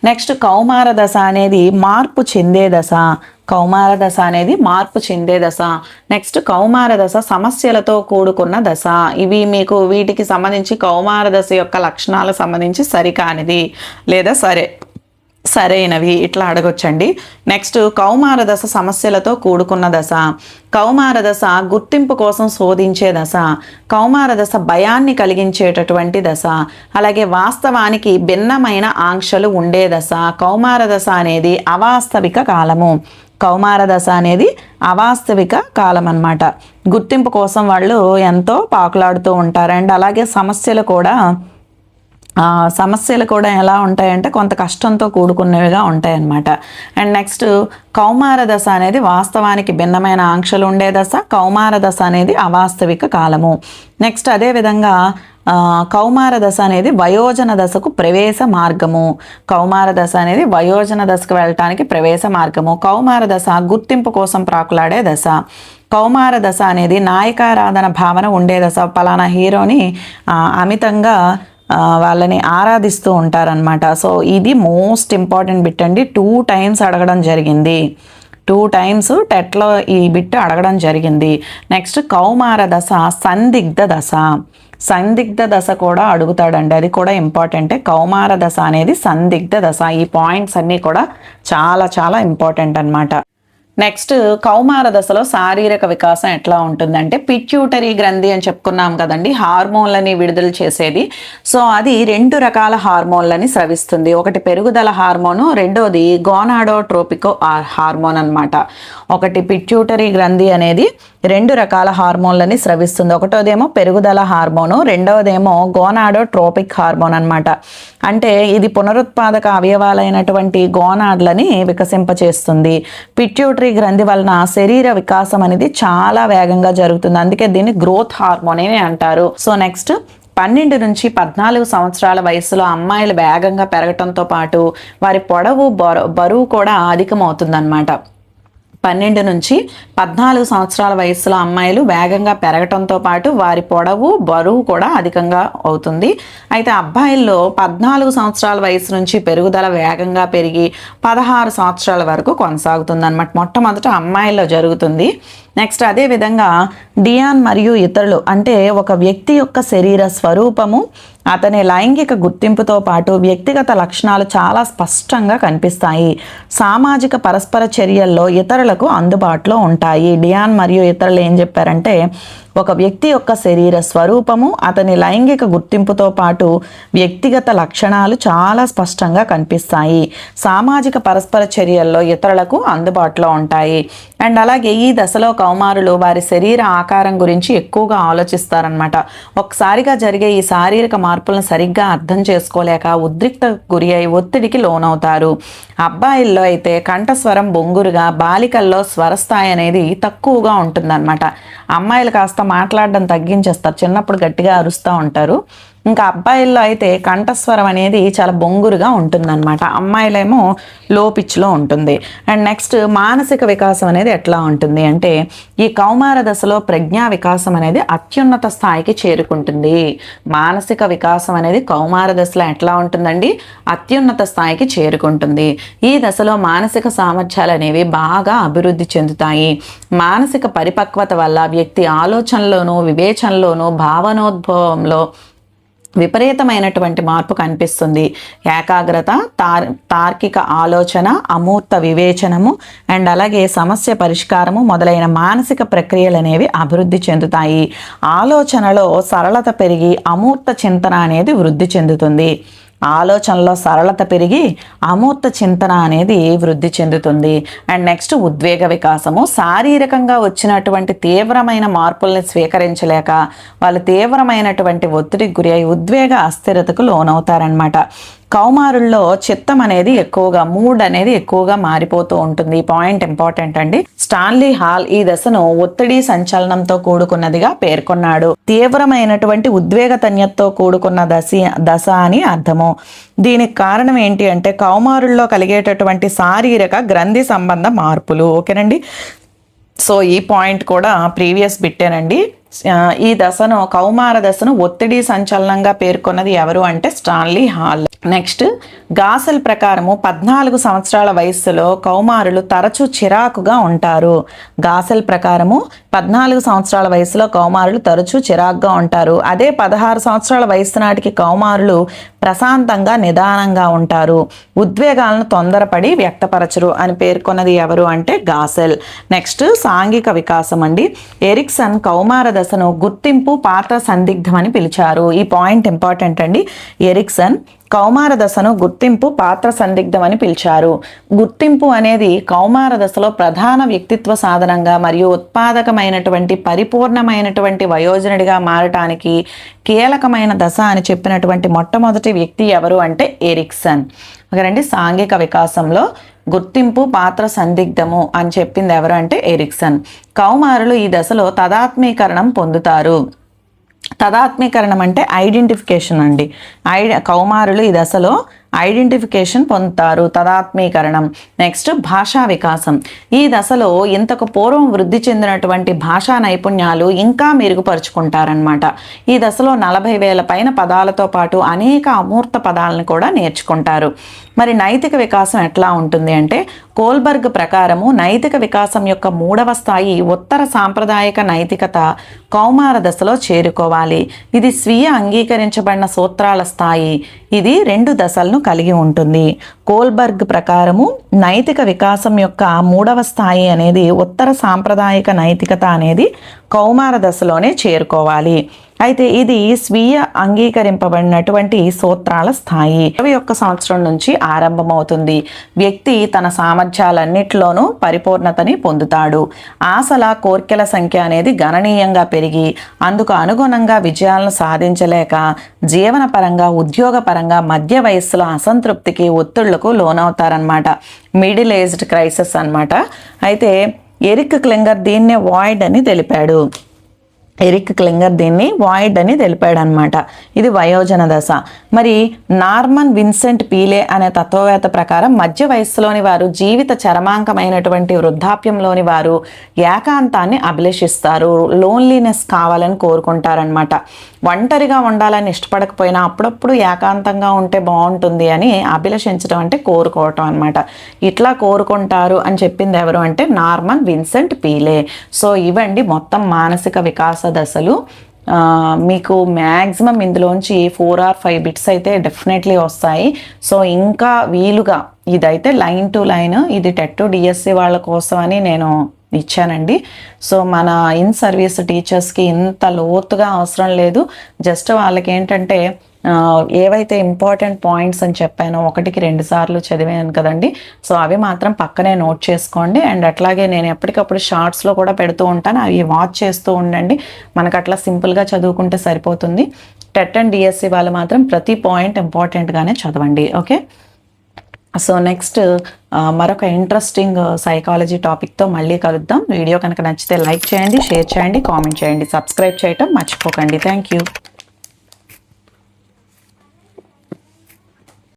నెక్స్ట్ కౌమార దశ అనేది మార్పు చెందే దశ. కౌమార దశ అనేది మార్పు చెందే దశ. నెక్స్ట్ కౌమార దశ సమస్యలతో కూడుకున్న దశ. ఇవి మీకు వీటికి సంబంధించి కౌమార దశ యొక్క లక్షణాలకు సంబంధించి సరికానిది లేదా సరైనవి ఇట్లా అడగొచ్చండి. నెక్స్ట్ కౌమార దశ సమస్యలతో కూడుకున్న దశ. కౌమార దశ గుర్తింపు కోసం శోధించే దశ. కౌమార దశ భయాన్ని కలిగించేటటువంటి దశ. అలాగే వాస్తవానికి భిన్నమైన ఆంక్షలు ఉండే దశ. కౌమార దశ అనేది అవాస్తవిక కాలము. కౌమార దశ అనేది అవాస్తవిక కాలం అన్నమాట. గుర్తింపు కోసం వాళ్ళు ఎంతో పాకులాడుతూ ఉంటారు. అండ్ అలాగే సమస్యలు కూడా ఎలా ఉంటాయంటే కొంత కష్టంతో కూడుకున్నవిగా ఉంటాయన్నమాట. అండ్ నెక్స్ట్ కౌమార దశ అనేది వాస్తవానికి భిన్నమైన ఆంక్షలు ఉండే దశ. కౌమార దశ అనేది అవాస్తవిక కాలము. నెక్స్ట్ అదేవిధంగా కౌమార దశ అనేది వయోజన దశకు ప్రవేశ మార్గము. కౌమార దశ అనేది వయోజన దశకు వెళ్ళటానికి ప్రవేశ మార్గము. కౌమార దశ గుర్తింపు కోసం ప్రాకులాడే దశ. కౌమార దశ అనేది నాయకారాధన భావన ఉండే దశ. పలానా హీరోని అమితంగా వాళ్ళని ఆరాధిస్తూ ఉంటారనమాట. సో ఇది మోస్ట్ ఇంపార్టెంట్ బిట్ అండి. 2 times అడగడం జరిగింది. 2 times టెట్లో ఈ బిట్ అడగడం జరిగింది. నెక్స్ట్ కౌమార దశ సందిగ్ధ దశ. సందిగ్ధ దశ కూడా అడుగుతాడండి, అది కూడా ఇంపార్టెంటే. కౌమార దశ అనేది సందిగ్ధ దశ. ఈ పాయింట్స్ అన్నీ కూడా చాలా చాలా ఇంపార్టెంట్ అన్నమాట. నెక్స్ట్ కౌమార దశలో శారీరక వికాసం ఎట్లా ఉంటుందంటే పిట్యూటరీ గ్రంథి అని చెప్పుకున్నాం కదండి, హార్మోన్లని విడుదల చేసేది. సో అది 2 రకాల హార్మోన్లని స్రవిస్తుంది. ఒకటి పెరుగుదల హార్మోను, రెండోది గోనాడోట్రోపిక్ హార్మోన్ అన్నమాట. ఒకటి పిట్యూటరీ గ్రంథి అనేది 2 రకాల హార్మోన్లని స్రవిస్తుంది. ఒకటోదేమో పెరుగుదల హార్మోను, రెండవదేమో గోనాడోట్రోపిక్ హార్మోన్ అన్నమాట. అంటే ఇది పునరుత్పాదక అవయవాలైనటువంటి గోనాడ్లని వికసింపచేస్తుంది. పిట్యూటరీ గ్రంథి వలన శరీర వికాసం అనేది చాలా వేగంగా జరుగుతుంది. అందుకే దీన్ని గ్రోత్ హార్మోన్ అని అంటారు. సో నెక్స్ట్ 12 నుంచి 14 సంవత్సరాల వయసులో అమ్మాయిలు వేగంగా పెరగటంతో పాటు వారి పొడవు బరువు కూడా అధికమవుతుందన్నమాట. 12 నుంచి 14 సంవత్సరాల వయసులో అమ్మాయిలు వేగంగా పెరగటంతో పాటు వారి పొడవు బరువు కూడా అధికంగా అవుతుంది. అయితే అబ్బాయిల్లో 14 సంవత్సరాల వయసు నుంచి పెరుగుదల వేగంగా పెరిగి 16 సంవత్సరాల వరకు కొనసాగుతుంది అన్నమాట. మొట్టమొదట అమ్మాయిల్లో జరుగుతుంది. నెక్స్ట్ అదేవిధంగా డియాన్ మరియు ఇతరులు అంటే ఒక వ్యక్తి యొక్క శరీర స్వరూపము, అతని లైంగిక గుర్తింపుతో పాటు వ్యక్తిగత లక్షణాలు చాలా స్పష్టంగా కనిపిస్తాయి. సామాజిక పరస్పర చర్యల్లో ఇతరులకు అందుబాటులో ఉంటాయి. డియాన్ మరియు ఇతరులు ఏం చెప్పారంటే ఒక వ్యక్తి యొక్క శరీర స్వరూపము, అతని లైంగిక గుర్తింపుతో పాటు వ్యక్తిగత లక్షణాలు చాలా స్పష్టంగా కనిపిస్తాయి. సామాజిక పరస్పర చర్యల్లో ఇతరులకు అందుబాటులో ఉంటాయి. అండ్ అలాగే ఈ దశలో కౌమారులు వారి శరీర ఆకారం గురించి ఎక్కువగా ఆలోచిస్తారనమాట. ఒకసారిగా జరిగే ఈ శారీరక మార్పులను సరిగ్గా అర్థం చేసుకోలేక ఉద్రిక్తకు గురి అయి ఒత్తిడికి లోనవుతారు. అబ్బాయిల్లో అయితే కంఠస్వరం బొంగురుగా, బాలికల్లో స్వరస్థాయి అనేది తక్కువగా ఉంటుందన్నమాట. అమ్మాయిలు కాస్త మాట్లాడడం తగ్గించేస్తారు, చిన్నప్పుడు గట్టిగా అరుస్తూ ఉంటారు. ఇంకా అబ్బాయిల్లో అయితే కంఠస్వరం అనేది చాలా బొంగురుగా ఉంటుందన్నమాట. అమ్మాయిలేమో లో పిచ్లో ఉంటుంది. అండ్ నెక్స్ట్ మానసిక వికాసం అనేది ఎట్లా ఉంటుంది అంటే ఈ కౌమార దశలో ప్రజ్ఞా వికాసం అనేది అత్యున్నత స్థాయికి చేరుకుంటుంది. మానసిక వికాసం అనేది కౌమార దశలో ఎట్లా ఉంటుందండి? అత్యున్నత స్థాయికి చేరుకుంటుంది. ఈ దశలో మానసిక సామర్థ్యాలు అనేవి బాగా అభివృద్ధి చెందుతాయి. మానసిక పరిపక్వత వల్ల వ్యక్తి ఆలోచనలోనూ, వివేచనలోనూ, భావనోద్భవంలో విపరీతమైనటువంటి మార్పు కనిపిస్తుంది. ఏకాగ్రత, తార్కిక ఆలోచన, అమూర్త వివేచనము అండ్ అలాగే సమస్య పరిష్కారము మొదలైన మానసిక ప్రక్రియలు అనేవి అభివృద్ధి చెందుతాయి. ఆలోచనలో సరళత పెరిగి అమూర్త చింతన అనేది వృద్ధి చెందుతుంది. ఆలోచనలో సరళత పెరిగి అమూర్త చింతన అనేది వృద్ధి చెందుతుంది. అండ్ నెక్స్ట్ ఉద్వేగ వికాసము. శారీరకంగా వచ్చినటువంటి తీవ్రమైన మార్పుల్ని స్వీకరించలేక వాళ్ళు తీవ్రమైనటువంటి ఒత్తిడికి గురి అయి ఉద్వేగ అస్థిరతకు లోనవుతారనమాట. కౌమారుల్లో చిత్తం అనేది ఎక్కువగా, మూడ్ అనేది ఎక్కువగా మారిపోతూ ఉంటుంది. ఈ పాయింట్ ఇంపార్టెంట్ అండి. స్టాన్లీ హాల్ ఈ దశను ఒత్తిడి సంచలనంతో కూడుకున్నదిగా పేర్కొన్నాడు. తీవ్రమైనటువంటి ఉద్వేగతన్యతతో కూడుకున్న దశ అని అర్థము. దీనికి కారణం ఏంటి అంటే కౌమారుల్లో కలిగేటటువంటి శారీరక గ్రంథి సంబంధ మార్పులు. ఓకేనండి. సో ఈ పాయింట్ కూడా ప్రీవియస్ బిట్టేనండి. ఈ దశను, కౌమార దశను ఒత్తిడి సంచలనంగా పేర్కొన్నది ఎవరు అంటే స్టాన్లీ హాల్. నెక్స్ట్ గాసెల్ ప్రకారము 14 సంవత్సరాల వయస్సులో కౌమారులు తరచూ చిరాకుగా ఉంటారు. గాసెల్ ప్రకారము 14 సంవత్సరాల వయసులో కౌమారులు తరచూ చిరాకుగా ఉంటారు. అదే 16 సంవత్సరాల వయసు నాటికి కౌమారులు ప్రశాంతంగా, నిదానంగా ఉంటారు. ఉద్వేగాలను తొందరపడి వ్యక్తపరచరు అని పేర్కొన్నది ఎవరు అంటే గాసెల్. నెక్స్ట్ సాంఘిక వికాసం అండి. ఎరిక్సన్ కౌమార దశను గుర్తింపు, పాత్ర సందిగ్ధం అని పిలిచారు. ఈ పాయింట్ ఇంపార్టెంట్ అండి. ఎరిక్సన్ కౌమార దశను గుర్తింపు, పాత్ర సందిగ్ధం అని పిలిచారు. గుర్తింపు అనేది కౌమార దశలో ప్రధాన వ్యక్తిత్వ సాధనంగా మరియు ఉత్పాదకమైనటువంటి పరిపూర్ణమైనటువంటి వయోజనుడిగా మారటానికి కీలకమైన దశ అని చెప్పినటువంటి మొట్టమొదటి వ్యక్తి ఎవరు అంటే ఎరిక్సన్. ఓకేనండి. సాంఘిక వికాసంలో గుర్తింపు, పాత్ర సందిగ్ధము అని చెప్పింది ఎవరు అంటే ఎరిక్సన్. కౌమారులు ఈ దశలో తదాత్మీకరణం పొందుతారు. తదాత్మీకరణం అంటే ఐడెంటిఫికేషన్ అండి. కౌమారులు ఈ దశలో ఐడెంటిఫికేషన్ పొందుతారు, తదాత్మీకరణం. నెక్స్ట్ భాషా వికాసం. ఈ దశలో ఇంతకు పూర్వం వృద్ధి చెందినటువంటి భాషా నైపుణ్యాలు ఇంకా మెరుగుపరుచుకుంటారనమాట. ఈ దశలో 40,000 పైన పదాలతో పాటు అనేక అమూర్త పదాలను కూడా నేర్చుకుంటారు. మరి నైతిక వికాసం ఎట్లా ఉంటుంది అంటే కోల్బర్గ్ ప్రకారము నైతిక వికాసం యొక్క 3వ స్థాయి ఉత్తర సాంప్రదాయక నైతికత కౌమార దశలో చేరుకోవాలి. ఇది స్వీయ అంగీకరించబడిన సూత్రాల స్థాయి. ఇది 2 దశలను కలిగి ఉంటుంది. కోల్బర్గ్ ప్రకారము నైతిక వికాసం యొక్క 3వ స్థాయి అనేది ఉత్తర సాంప్రదాయక నైతికత అనేది కౌమార దశలోనే చేరుకోవాలి. అయితే ఇది స్వీయ అంగీకరింపబడినటువంటి సూత్రాల స్థాయి 21 సంవత్సరం నుంచి ఆరంభమవుతుంది. వ్యక్తి తన సామర్థ్యాలన్నిటిలోనూ పరిపూర్ణతని పొందుతాడు. ఆశల, కోర్కెల సంఖ్య అనేది గణనీయంగా పెరిగి అందుకు అనుగుణంగా విజయాలను సాధించలేక జీవనపరంగా, ఉద్యోగపరంగా మధ్య వయస్సులో అసంతృప్తికి, ఒత్తిళ్లకు లోనవుతారనమాట. మిడిల్ ఏజ్డ్ క్రైసిస్ అన్నమాట. అయితే ఎరిక్ క్లింగర్ దీన్నే వాయిడ్ అని తెలిపాడు. ఎరిక్ క్లింగర్ దీన్ని వాయిడ్ అని తెలిపాడు అనమాట. ఇది వయోజన దశ. మరి నార్మన్ విన్సెంట్ పీలే అనే తత్వవేత్త ప్రకారం మధ్య వయస్సులోని వారు జీవిత చరమాంకమైనటువంటి వృద్ధాప్యంలోని వారు ఏకాంతాన్ని అభిలషిస్తారు, లోన్లీనెస్ కావాలని కోరుకుంటారనమాట. ఒంటరిగా ఉండాలని ఇష్టపడకపోయినా అప్పుడప్పుడు ఏకాంతంగా ఉంటే బాగుంటుంది అని అభిలషించడం అంటే కోరుకోవటం అనమాట. ఇట్లా కోరుకుంటారు అని చెప్పింది ఎవరు అంటే నార్మన్ విన్సెంట్ పీలే. సో ఇవండి మొత్తం మానసిక వికాస దశలు. మీకు మ్యాక్సిమం ఇందులోంచి 4 or 5 బిట్స్ అయితే డెఫినెట్లీ వస్తాయి. సో ఇంకా వీలుగా ఇదైతే లైన్ టు లైన్, ఇది టెట్ డిఎస్సి వాళ్ళ కోసం అని నేను ఇచ్చానండి. సో మన ఇన్ సర్వీస్ టీచర్స్కి ఇంత లోతుగా అవసరం లేదు. జస్ట్ వాళ్ళకి ఏంటంటే ఏవైతే ఇంపార్టెంట్ పాయింట్స్ అని చెప్పానో 1కి 2 సార్లు చదివాను కదండి. సో అవి మాత్రం పక్కనే నోట్ చేసుకోండి. అండ్ అట్లాగే నేను ఎప్పటికప్పుడు షార్ట్స్లో కూడా పెడుతూ ఉంటాను, అవి వాచ్ చేస్తూ ఉండండి. మనకు అట్లా సింపుల్గా చదువుకుంటే సరిపోతుంది. టెట్ అండ్ డిఎస్సి వాళ్ళు మాత్రం ప్రతి పాయింట్ ఇంపార్టెంట్గానే చదవండి. ఓకే, సో నెక్స్ట్ మరొక ఇంట్రెస్టింగ్ సైకాలజీ టాపిక్తో మళ్ళీ కలుద్దాం. వీడియో కనుక నచ్చితే లైక్ చేయండి, షేర్ చేయండి, కామెంట్ చేయండి, సబ్స్క్రైబ్ చేయటం మర్చిపోకండి. Thank you.